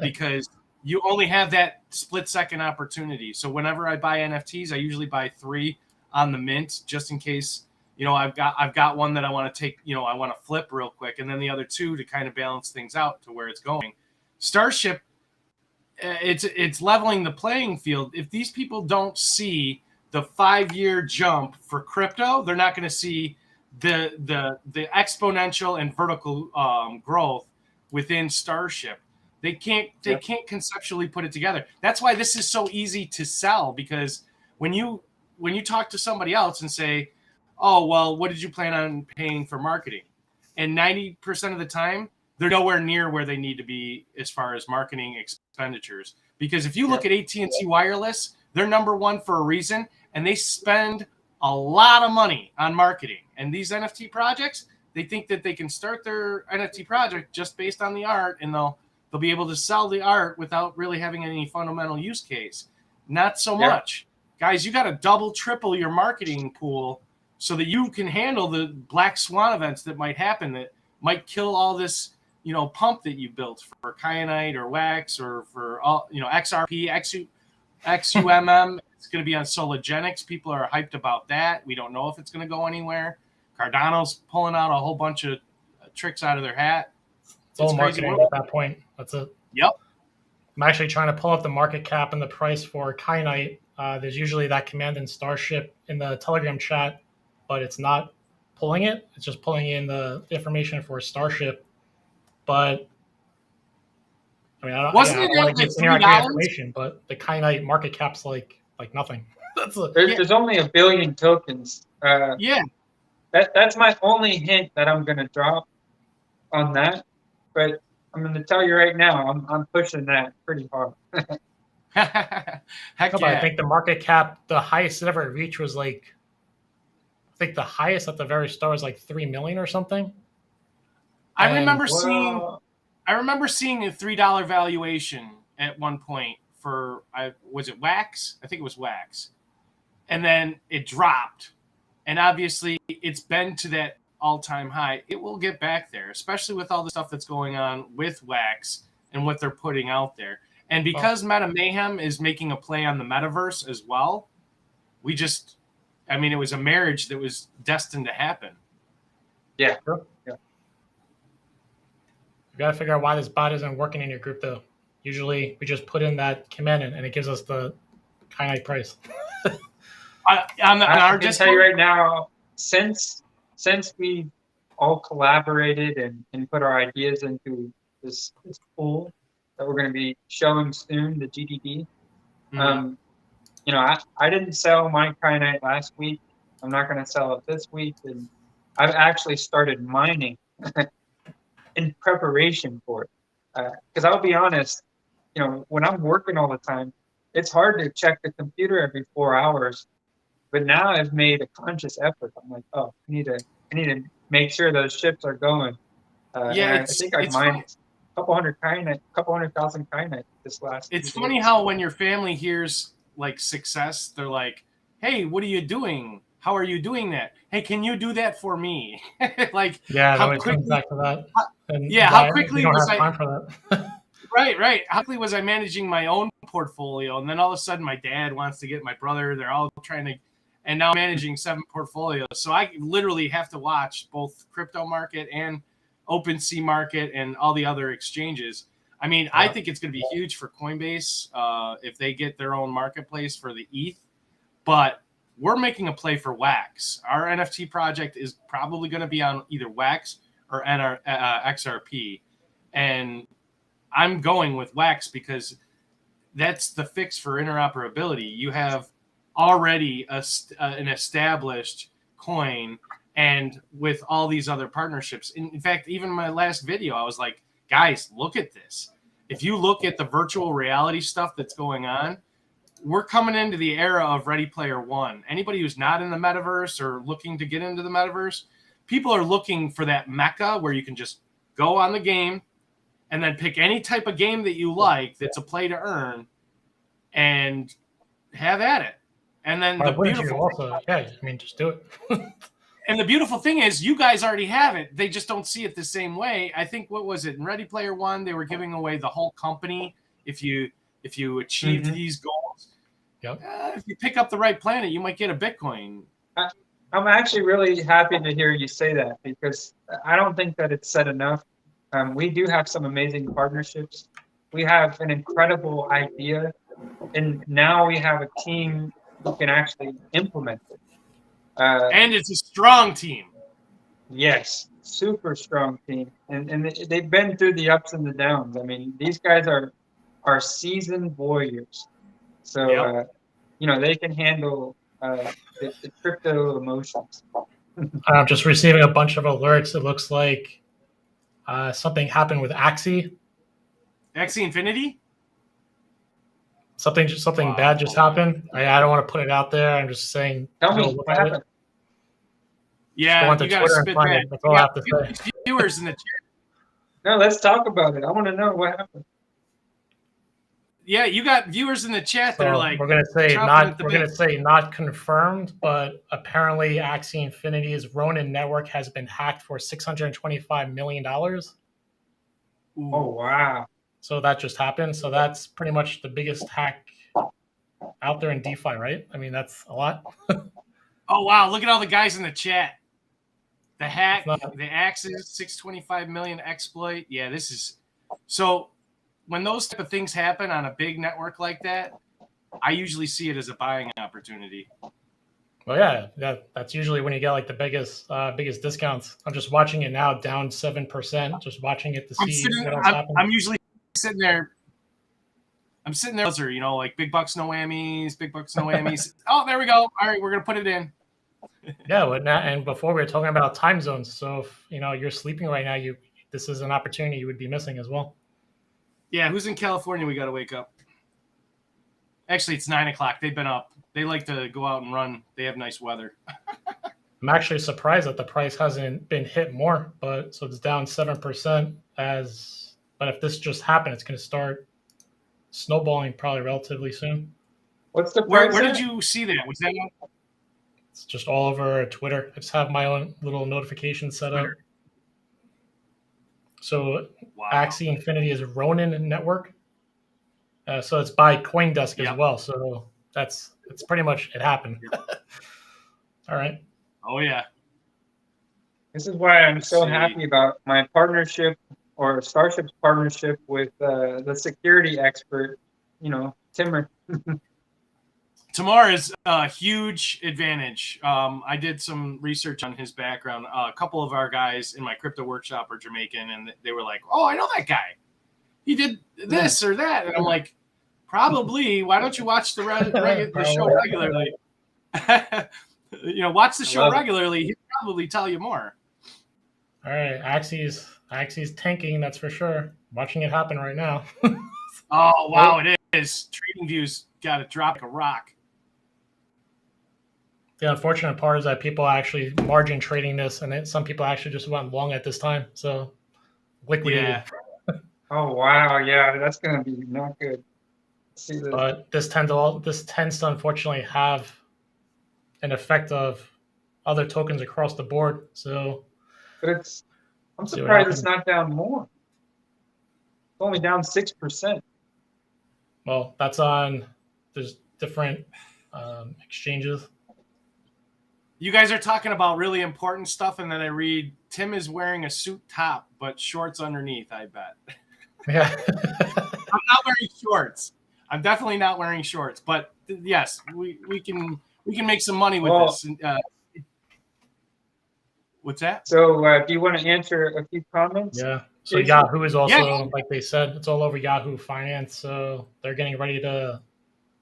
because you only have that split-second opportunity. So whenever I buy NFTs, I usually buy 3 on the mint, just in case. I've got one that I want to take. I want to flip real quick, and then the other 2 to kind of balance things out to where it's going. StarShip. It's leveling the playing field. If these people don't see the 5-year jump for crypto, they're not going to see the exponential and vertical growth within StarShip. They can't conceptually put it together. That's why this is so easy to sell, because when you talk to somebody else and say, oh, well, what did you plan on paying for marketing? And 90% of the time, they're nowhere near where they need to be as far as marketing expenditures. Because if you look at AT&T Wireless, they're number 1 for a reason, and they spend a lot of money on marketing. And these NFT projects, they think that they can start their NFT project just based on the art, and they'll be able to sell the art without really having any fundamental use case. Not so much. Guys, you got to double, triple your marketing pool so that you can handle the black swan events that might happen, that might kill all this pump that you built for kyanite or wax, or for all XRP, XUMM. It's going to be on Sologenics. People are hyped about that. We don't know if it's going to go anywhere. Cardano's pulling out a whole bunch of tricks out of their hat. It's all marketing at that point. That's it. Yep. I'm actually trying to pull up the market cap and the price for kyanite. There's usually that command in StarShip in the Telegram chat, but it's not pulling it. It's just pulling in the information for StarShip. But I mean, I don't want to get inaccurate information, but the kyanite market cap's like nothing. There's only 1 billion tokens. That's my only hint that I'm going to drop on that. But I'm going to tell you right now, I'm pushing that pretty hard. I think the market cap, the highest it ever reached was I think the highest at the very start was 3 million or something. I remember seeing a $3 valuation at one point for, was it wax? I think it was wax. And then it dropped. And obviously it's been to that all-time high. It will get back there, especially with all the stuff that's going on with wax and what they're putting out there. And because MetaMayhem is making a play on the metaverse as well, it was a marriage that was destined to happen. Yeah. You got to figure out why this bot isn't working in your group, though. Usually, we just put in that command and it gives us the kyanite price. I can tell you right now, since we all collaborated and put our ideas into this pool that we're going to be showing soon, the GDD. I didn't sell my kyanite last week. I'm not going to sell it this week, and I've actually started mining in preparation for it. Because I'll be honest, when I'm working all the time, it's hard to check the computer every 4 hours. But now I've made a conscious effort. I'm like, I need to make sure those ships are going. I think I mined a couple hundred thousand kyanite this last. It's funny how when your family hears success, they're like, "Hey, what are you doing?" how are you doing that? Hey, can you do that for me? Like, yeah, how it comes back to that. And how quickly don't was have time for that. Right. How quickly was I managing my own portfolio? And then all of a sudden my dad wants to get my brother. They're all trying to, and now I'm managing 7 portfolios. So I literally have to watch both crypto market and OpenSea market and all the other exchanges. I mean, I think it's going to be huge for Coinbase if they get their own marketplace for the ETH. But we're making a play for Wax. Our NFT project is probably going to be on either Wax or XRP. And I'm going with Wax because that's the fix for interoperability. You have already an established coin, and with all these other partnerships. In fact, even my last video, I was like, guys, look at this. If you look at the virtual reality stuff that's going on, we're coming into the era of Ready Player One. Anybody who's not in the metaverse or looking to get into the metaverse, people are looking for that mecca where you can just go on the game and then pick any type of game that you like that's a play to earn and have at it. And then the beautiful just do it. And the beautiful thing is you guys already have it. They just don't see it the same way. I think, what was it, in Ready Player One, they were giving away the whole company if you achieved these goals. Yep. If you pick up the right planet, you might get a Bitcoin. I'm actually really happy to hear you say that, because I don't think that it's said enough. We do have some amazing partnerships. We have an incredible idea, and now we have a team who can actually implement it. And it's a strong team. Yes, super strong team, and they've been through the ups and the downs. I mean, these guys are seasoned warriors, so they can handle the crypto emotions. I'm just receiving a bunch of alerts. It looks like something happened with CEXY. CEXY.Infinity? Something bad just happened. I don't want to put it out there. I'm just saying. Tell me what happened. Yeah, you got to spit back. That's all I have to say. Viewers in the chat. No, let's talk about it. I want to know what happened. Yeah, you got viewers in the chat that are like, we're gonna say not confirmed, but apparently CEXY.Infinity's Ronin network has been hacked for $625 million. Oh wow. So that just happened. So that's pretty much the biggest hack out there in DeFi, right? I mean, that's a lot. Oh wow, look at all the guys in the chat. The hack, the Axis, 625 million exploit. Yeah, this is so. When those type of things happen on a big network like that, I usually see it as a buying opportunity. Well, yeah, that's usually when you get like the biggest discounts. I'm just watching it now, down 7%. Just watching it to see what else happens. I'm usually sitting there. I'm sitting there, like big bucks, no whammies, big bucks, no whammies. Oh, there we go. All right, we're gonna put it in. Yeah, and before we were talking about time zones. So if you're sleeping right now, this is an opportunity you would be missing as well. Yeah, who's in California? We got to wake up. Actually, it's 9 o'clock. They've been up. They like to go out and run. They have nice weather. I'm actually surprised that the price hasn't been hit more, so it's down 7%. But if this just happened, it's going to start snowballing probably relatively soon. What's the price? Where did you see that? Was that? It's just all over Twitter. I just have my own little notification set up. So CEXY.Infinity is Ronin network. So it's by CoinDesk as well. So it's pretty much it happened. All right. Oh yeah. This is why I'm so happy about my partnership, or StarShip's partnership with the security expert, Timmer. Tamar is a huge advantage. I did some research on his background. A couple of our guys in my crypto workshop are Jamaican, and they were like, "Oh, I know that guy. He did this or that." And I'm like, "Probably. Why don't you watch the show regularly? Watch the show regularly. He'll probably tell you more." All right, CEXY's tanking. That's for sure. Watching it happen right now. Oh wow, it is. Trading views got to drop like a rock. The unfortunate part is that people actually margin trading this, and some people actually just went long at this time. So liquidated. Yeah. Oh wow, yeah, that's gonna be not good. See this. But this tends to unfortunately have an effect of other tokens across the board. So, but I'm surprised it's not down more. It's only down 6%. Well, that's on. There's different exchanges. You guys are talking about really important stuff, and then I read Tim is wearing a suit top but shorts underneath. I bet. Yeah. I'm not wearing shorts. I'm definitely not wearing shorts. But yes, we can make some money with this. What's that? So do you want to answer a few comments? Yeah. So Yahoo is also, like they said, it's all over Yahoo.Finance. So they're getting ready to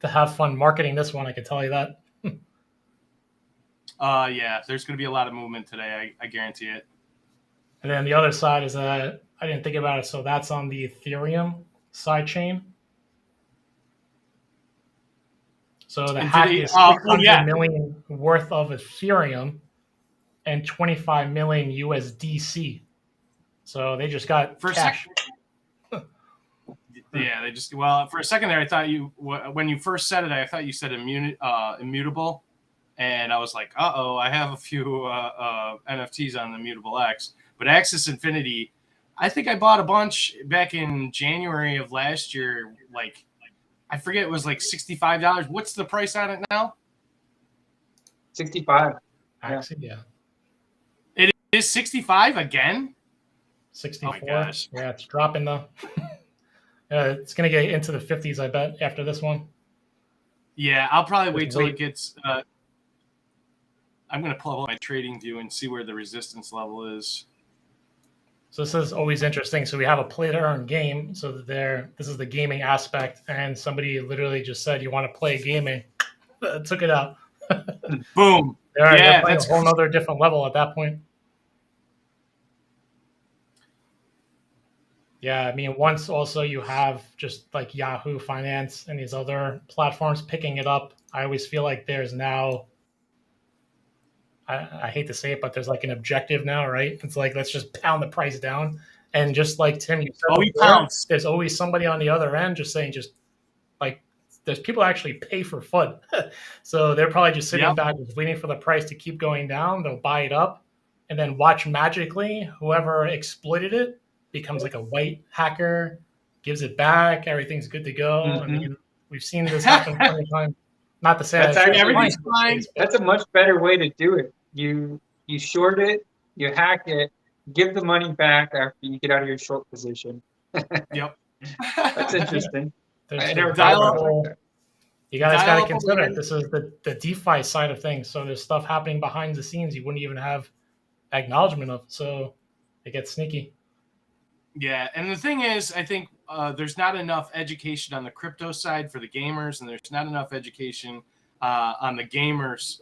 have fun marketing this one. I can tell you that. Yeah, there's going to be a lot of movement today. I guarantee it. And then the other side is that I didn't think about it. So that's on the Ethereum side chain. So the hack is 600 million worth of Ethereum and 25 million USDC. So they just got cash. Yeah, they just for a second there, I thought when you first said it, I thought you said immutable, and I was like, I have a few NFTs on the Immutable X, but Axis Infinity, I think I bought a bunch back in January of last year. Like, I forget, it was like $65. What's the price on it now? 65. Axis, yeah. It is 65 again. 64. Oh my gosh. Yeah, it's dropping though. It's going to get into the 50s, I bet, after this one. Yeah, I'll probably wait till it gets... I'm going to pull up my trading view and see where the resistance level is. So this is always interesting. So we have a play-to-earn game. So this is the gaming aspect. And somebody literally just said, you want to play gaming. Took it out. Boom. They're playing a whole other different level at that point. Yeah, I mean, once also you have just like Yahoo Finance and these other platforms picking it up, I always feel like there's now, I hate to say it, but there's like an objective now, right? It's like, let's just pound the price down. And just like Tim, you said before, there's always somebody on the other end just saying, just like, there's people actually pay for FUD. So they're probably just sitting back, just waiting for the price to keep going down. They'll buy it up and then watch magically whoever exploited it becomes like a white hacker, gives it back, everything's good to go. Mm-hmm. I mean, we've seen this happen plenty of times. Not to say everything's fine. That's a much better way to do it. You short it, you hack it, give the money back after you get out of your short position. Yep. That's interesting. You guys got to consider it. This is the DeFi side of things. So there's stuff happening behind the scenes you wouldn't even have acknowledgement of. So it gets sneaky. Yeah, and the thing is, I think there's not enough education on the crypto side for the gamers, and there's not enough education on the gamers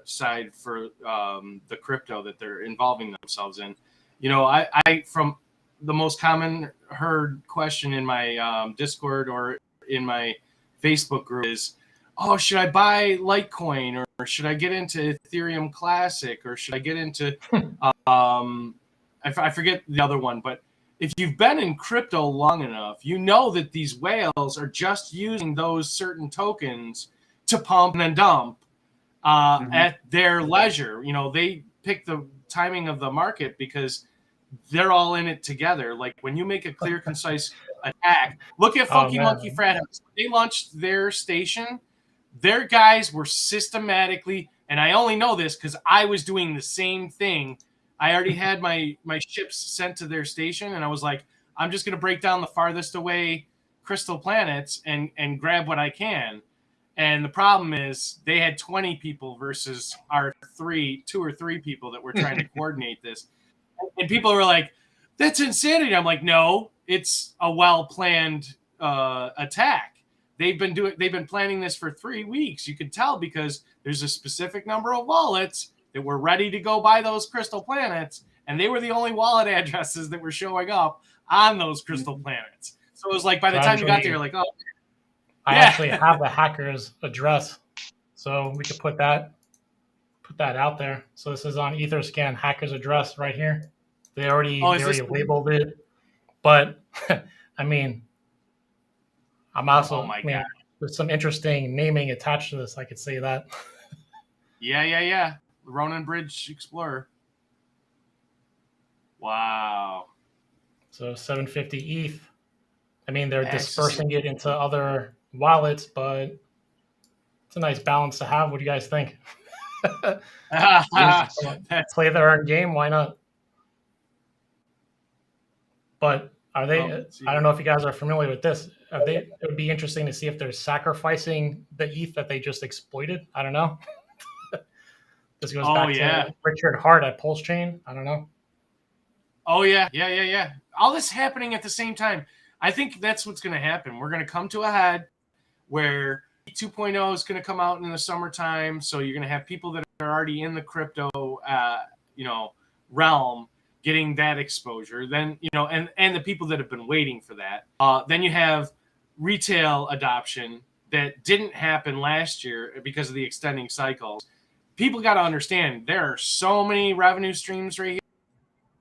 side for the crypto that they're involving themselves in. You know, I from the most common heard question in my Discord or in my Facebook group is, oh, should I buy Litecoin or should I get into Ethereum Classic or should I get into I forget the other one, but if you've been in crypto long enough, you know that these whales are just using those certain tokens to pump and dump at their leisure. You know, they pick the timing of the market because they're all in it together. Like when you make a clear, concise attack, look at Funky Monkey Frat House. They launched their station. Their guys were systematically, and I only know this because I was doing the same thing. I already had my ships sent to their station, and I was like, I'm just going to break down the farthest away crystal planets and grab what I can. And the problem is they had 20 people versus our 2 or 3 people that were trying to coordinate this. And people were like, that's insanity. I'm like, no, it's a well-planned attack. They've been planning this for 3 weeks. You can tell because there's a specific number of wallets that were ready to go buy those crystal planets, and they were the only wallet addresses that were showing up on those crystal planets. So it was like by the time you got there, you're like, oh. I actually have the hacker's address, so we could put that out there. So this is on Etherscan, hacker's address right here. They already labeled it, but I mean, I'm also there's some interesting naming attached to this. I could say that. Yeah. Ronin Bridge Explorer. Wow. So 750 ETH. I mean, they're dispersing it into other wallets, but it's a nice balance to have. What do you guys think? Play their own game. Why not? But are they? I don't know if you guys are familiar with this. It would be interesting to see if they're sacrificing the ETH that they just exploited. I don't know. This goes back to Richard Hart at Pulse Chain. I don't know. Oh yeah. All this happening at the same time. I think that's what's going to happen. We're going to come to a head where 2.0 is going to come out in the summertime. So you're going to have people that are already in the crypto, realm getting that exposure. Then, and the people that have been waiting for that. Then you have retail adoption that didn't happen last year because of the extending cycles. People got to understand there are so many revenue streams right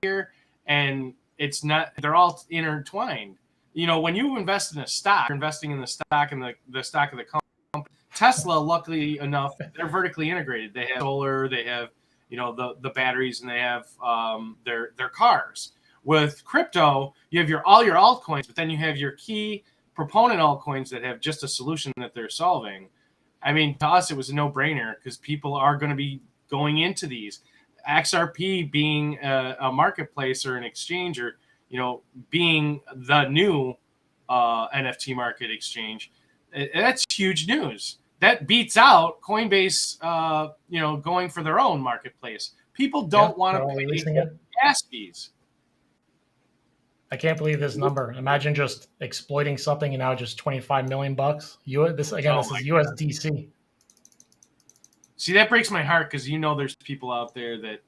here, and they're all intertwined. When you invest in a stock, you're investing in the stock and the stock of the company. Tesla, luckily enough, they're vertically integrated. They have solar, they have the batteries, and they have their cars. With crypto, you have all your altcoins, but then you have your key proponent altcoins that have just a solution that they're solving. I mean, to us, it was a no-brainer because people are going to be going into these. XRP being a marketplace or an exchange, or being the new NFT market exchange, that's huge news. That beats out Coinbase, going for their own marketplace. People don't want to pay gas fees. I can't believe this number. Imagine just exploiting something and now just $25 million. This is USDC. See, that breaks my heart because there's people out there that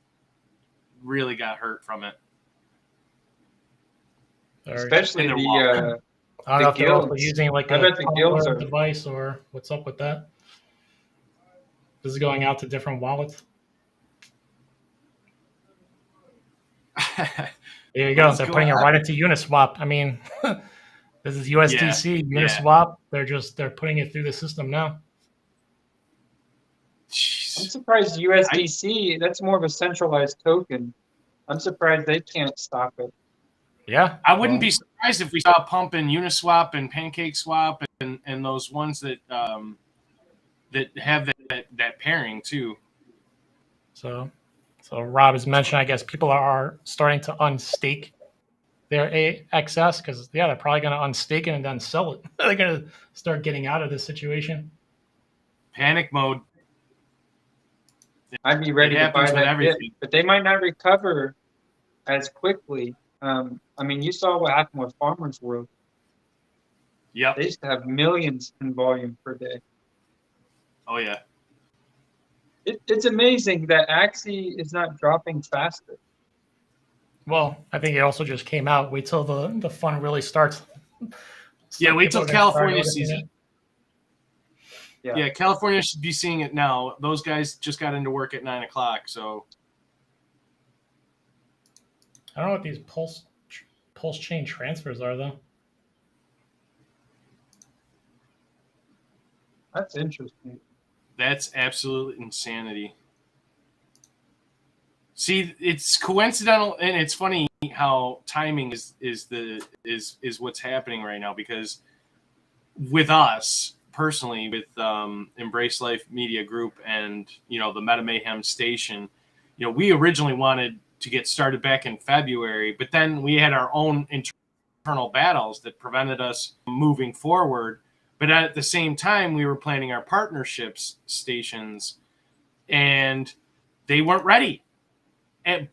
really got hurt from it. Especially I don't know if they're also using like a device or what's up with that. This is going out to different wallets. There you go. They're putting it right into Uniswap. I mean, this is USDC, Uniswap. They're putting it through the system now. I'm surprised USDC, that's more of a centralized token. I'm surprised they can't stop it. Yeah. I wouldn't be surprised if we saw a pump in Uniswap and PancakeSwap and those ones that have that pairing too. So Rob has mentioned, I guess people are starting to unstake their AXS because they're probably going to unstake it and then sell it. They're going to start getting out of this situation. Panic mode. I'd be ready to buy that bit, but they might not recover as quickly. I mean, you saw what happened with Farmers World. Yep. They used to have millions in volume per day. Oh, yeah. It's amazing that CEXY is not dropping faster. Well, I think it also just came out. Wait till the fun really starts. Yeah, wait till California sees it. Yeah, California should be seeing it now. Those guys just got into work at 9 o'clock, so. I don't know what these pulse chain transfers are, though. That's interesting. That's absolute insanity. See, it's coincidental, and it's funny how timing is what's happening right now, because with us personally, with Embrace Life Media Group and the MetaMayhem station, we originally wanted to get started back in February, but then we had our own internal battles that prevented us from moving forward. But at the same time, we were planning our partnerships stations, and they weren't ready.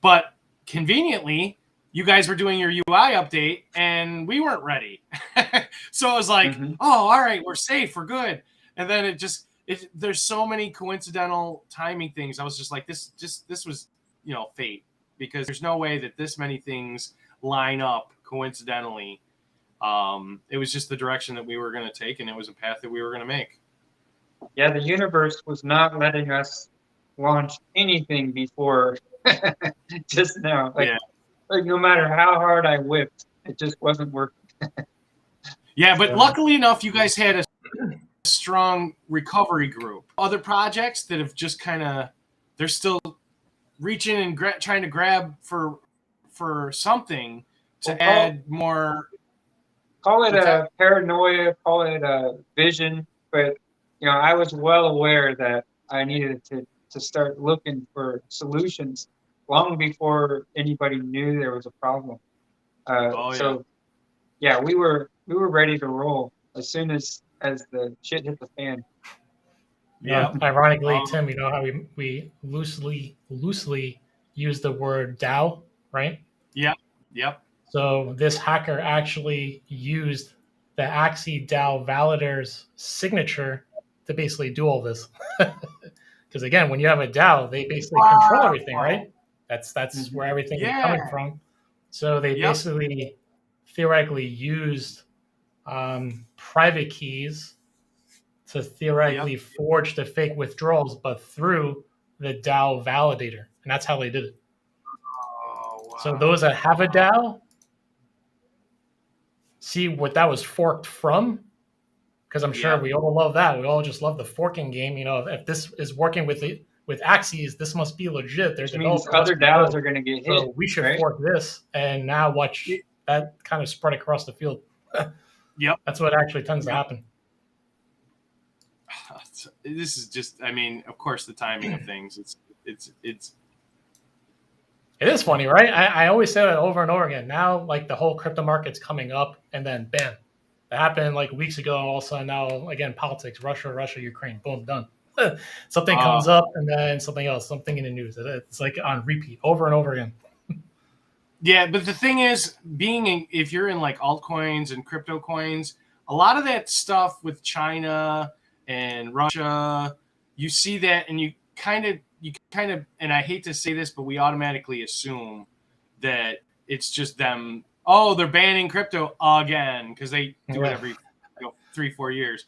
But conveniently, you guys were doing your UI update, and we weren't ready. So I was like, oh, all right, we're safe, we're good. And then there's so many coincidental timing things. I was just like, this was, fate, because there's no way that this many things line up coincidentally. It was just the direction that we were going to take, and it was a path that we were going to make. Yeah, the universe was not letting us launch anything before just now. Like no matter how hard I whipped, it just wasn't working. Yeah, but luckily enough, you guys had a strong recovery group. Other projects that have just kind of, they're still reaching and trying to grab for something to add more. Call it a paranoia, call it a vision, but I was well aware that I needed to start looking for solutions long before anybody knew there was a problem. So we were ready to roll as soon as the shit hit the fan. Yeah. Ironically, Tim, you know how we loosely use the word DAO, right? Yeah. Yep. So this hacker actually used the CEXY DAO validator's signature to basically do all this. Because again, when you have a DAO, they basically control everything, right? That's where everything is coming from. So they basically theoretically used private keys to theoretically forge the fake withdrawals, but through the DAO validator. And that's how they did it. Oh, wow. So those that have a DAO see what that was forked from, because I'm sure we all love that. We all just love the forking game. If this is working with Axes, this must be legit. There's other DAOs are going to get hit. So we should fork this, and now watch that kind of spread across the field. That's what actually tends to happen. This is just, of course, the timing of things. It is funny, right? I always say that over and over again. Now, like the whole crypto market's coming up, and then bam, that happened like weeks ago. And all of a sudden, now again, politics, Russia, Ukraine, boom, done. Something comes up, and then something else, something in the news. It's like on repeat, over and over again. Yeah, but the thing is, if you're in like altcoins and crypto coins, a lot of that stuff with China and Russia, you see that, and you kind of, and I hate to say this, but we automatically assume that it's just them. Oh, they're banning crypto again because they do it every 3-4 years.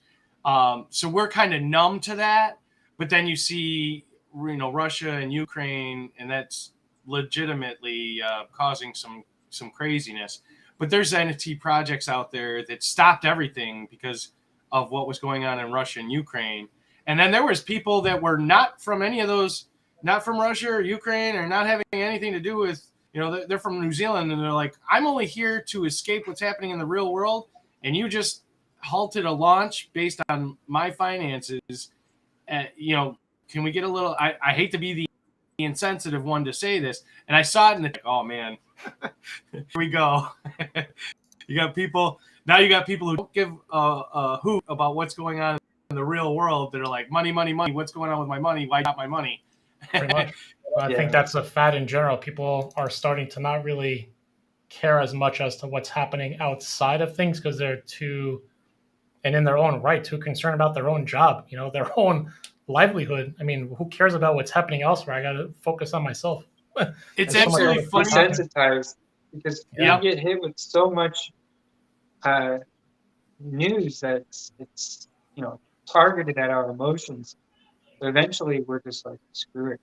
So we're kind of numb to that. But then you see, Russia and Ukraine, and that's legitimately causing some craziness. But there's NFT projects out there that stopped everything because of what was going on in Russia and Ukraine. And then there was people that were not from any of those, not from Russia or Ukraine, or not having anything to do with, they're from New Zealand, and they're like, I'm only here to escape what's happening in the real world, and you just halted a launch based on my finances. Can we get a little, I hate to be the insensitive one to say this, and I saw it in the, oh man, here we go. You got people who don't give a hoot about what's going on in the real world. They're like, money, money, money. What's going on with my money? Why not my money? Pretty much. I think that's a fad in general. People are starting to not really care as much as to what's happening outside of things because they're too, and in their own right, too concerned about their own job, their own livelihood. Who cares about what's happening elsewhere? I got to focus on myself. It's actually funny. Desensitized because you get hit with so much news that it's targeted at our emotions. So eventually, we're just like, screw it.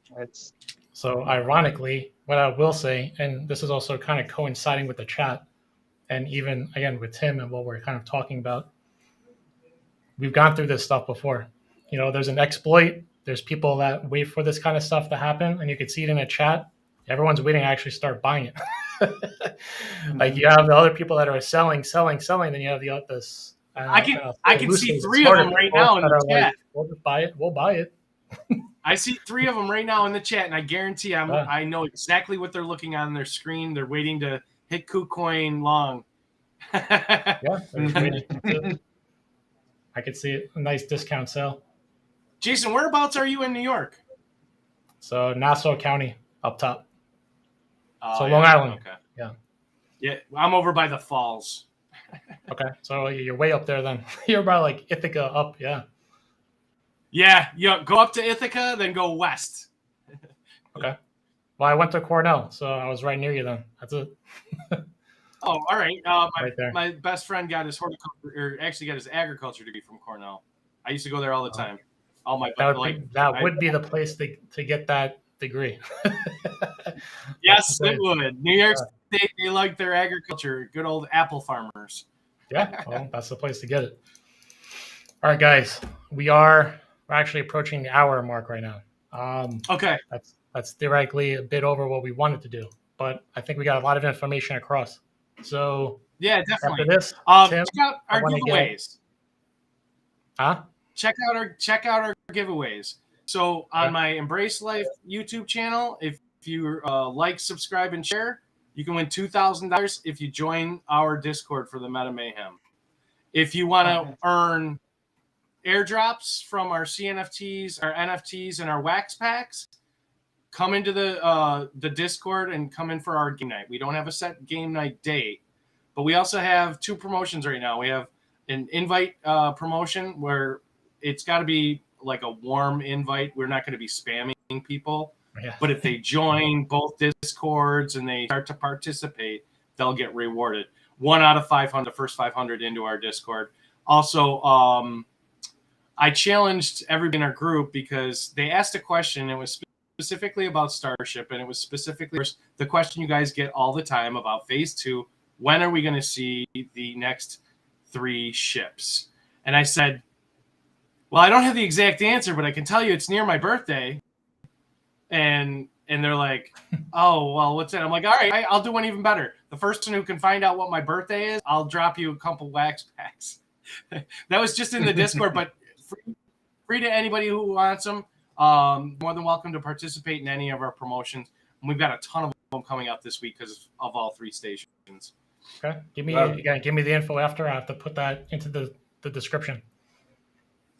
So ironically, what I will say, and this is also kind of coinciding with the chat, and even again with Tim and what we're kind of talking about, we've gone through this stuff before. There's an exploit. There's people that wait for this kind of stuff to happen, and you can see it in a chat. Everyone's waiting to actually start buying it. Like you have the other people that are selling. Then you have this. I can see 3 of them right now in the chat. Like, we'll just buy it. We'll buy it. I see 3 of them right now in the chat, and I guarantee I know exactly what they're looking on their screen. They're waiting to hit KuCoin long. Yeah, I could see it. A nice discount sale. Jason, whereabouts are you in New York? So Nassau County, up top. So Long Island. Okay. Yeah. Yeah, I'm over by the falls. Okay, so you're way up there then. You're about like Ithaca up, yeah. Yeah, go up to Ithaca, then go west. Okay. Well, I went to Cornell, so I was right near you then. That's it. Oh, all right. Right there. My best friend got his agriculture degree from Cornell. I used to go there all the time. That would be the place to get that degree. Yes, it would. New York State, they like their agriculture. Good old apple farmers. Yeah, well, that's the place to get it. All right, guys, we're actually approaching the hour mark right now. Okay. That's theoretically a bit over what we wanted to do, but I think we got a lot of information across. So yeah, definitely. After this, Tim, check out our giveaways. Check out our giveaways. So on my Embrace Life YouTube channel, if you like, subscribe, and share, you can win $2,000 if you join our Discord for the MetaMayhem. If you want to earn airdrops from our CNFTs, our NFTs, and our wax packs, come into the Discord and come in for our game night. We don't have a set game night date, but we also have 2 promotions right now. We have an invite promotion where it's got to be like a warm invite. We're not going to be spamming people. Yeah. But if they join both Discords and they start to participate, they'll get rewarded. 1 out of 500, the first 500 into our Discord. Also, I challenged everybody in our group because they asked a question. It was specifically about StarShip, and it was specifically the question you guys get all the time about Phase 2. When are we going to see the next 3 ships? And I said, well, I don't have the exact answer, but I can tell you it's near my birthday. And they're like, oh, well, what's it? I'm like, all right, I'll do one even better. The person who can find out what my birthday is, I'll drop you a couple wax packs. That was just in the Discord, but free to anybody who wants them. More than welcome to participate in any of our promotions. And we've got a ton of them coming out this week because of all 3 stations. Okay, give me the info after. I have to put that into the description.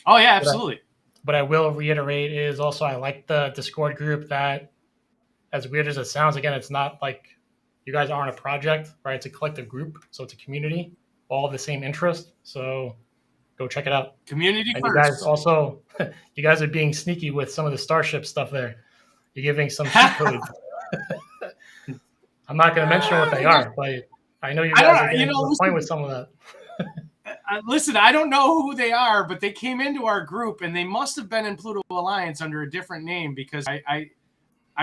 Oh yeah, absolutely. But I will reiterate is also I like the Discord group. That, as weird as it sounds, again, it's not like you guys aren't a project, right? It's a collective group, so it's a community, all of the same interest. So go check it out. Community and first. You guys also, you guys are being sneaky with some of the StarShip stuff there. You're giving some cheat codes. I'm not going to mention what they are, but I know you guys are getting to the point with some of that. Listen, I don't know who they are, but they came into our group, and they must have been in Pluto Alliance under a different name because I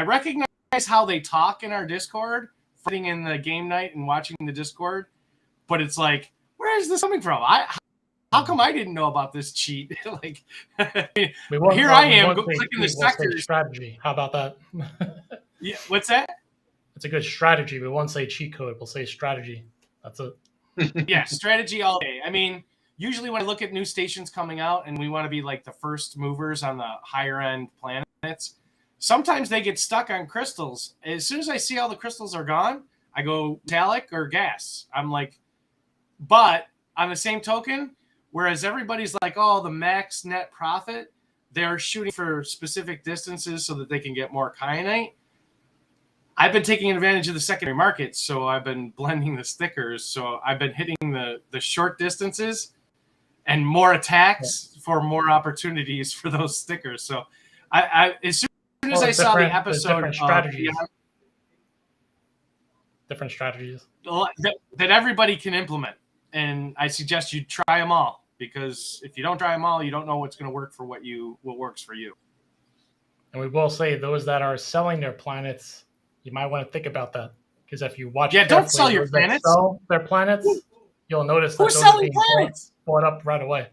recognize how they talk in our Discord, sitting in the game night and watching the Discord, but it's like, where is this coming from? How come I didn't know about this cheat? Like, here I am clicking the sectors. Strategy. How about that? Yeah, what's that? It's a good strategy. We won't say cheat code. We'll say strategy. That's it. Yeah, strategy all day. I mean, usually when I look at new stations coming out and we want to be like the first movers on the higher end planets, sometimes they get stuck on crystals. As soon as I see all the crystals are gone, I go metallic or gas. I'm like, but on the same token, whereas everybody's like, oh, the max net profit, they're shooting for specific distances so that they can get more kyanite. I've been taking advantage of the secondary market, so I've been blending the stickers. So I've been hitting the short distances and more attacks for more opportunities for those stickers. So I as soon as I saw the episode different strategies that everybody can implement, and I suggest you try them all, because if you don't try them all, you don't know what's going to work for what works for you. And we will say those that are selling their planets, you might want to think about that, because if you watch, don't sell your planets. Sell their planets, you'll notice that who's selling planets bought up right away.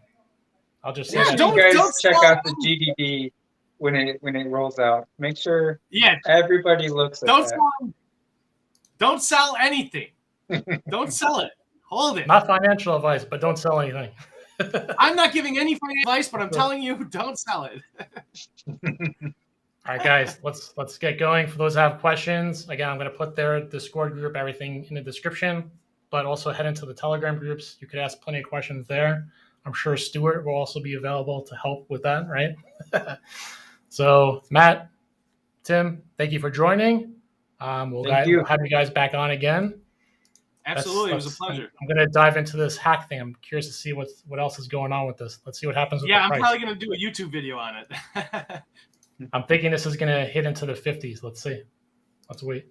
I'll just say that. You guys check out the GDD when it rolls out. Make sure everybody looks at that. Don't sell anything. Don't sell it. Hold it. Not financial advice, but don't sell anything. I'm not giving any financial advice, but I'm telling you, don't sell it. All right, guys, let's get going. For those that have questions, again, I'm going to put their Discord group, everything in the description, but also head into the Telegram groups. You could ask plenty of questions there. I'm sure Stuart will also be available to help with that, right? So, Matt, Tim, thank you for joining. We'll have you guys back on again. Absolutely, it was a pleasure. I'm going to dive into this hack thing. I'm curious to see what else is going on with this. Let's see what happens with the price. I'm probably going to do a YouTube video on it. I'm thinking this is going to hit into the 50s. Let's see. Let's wait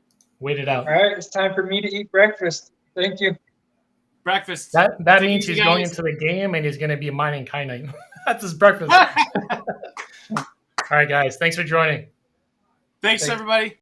it out. All right, it's time for me to eat breakfast. Thank you. Breakfast. That means he's going into the game and he's going to be mining kyanite. That's his breakfast. All right, guys. Thanks for joining. Thanks, everybody.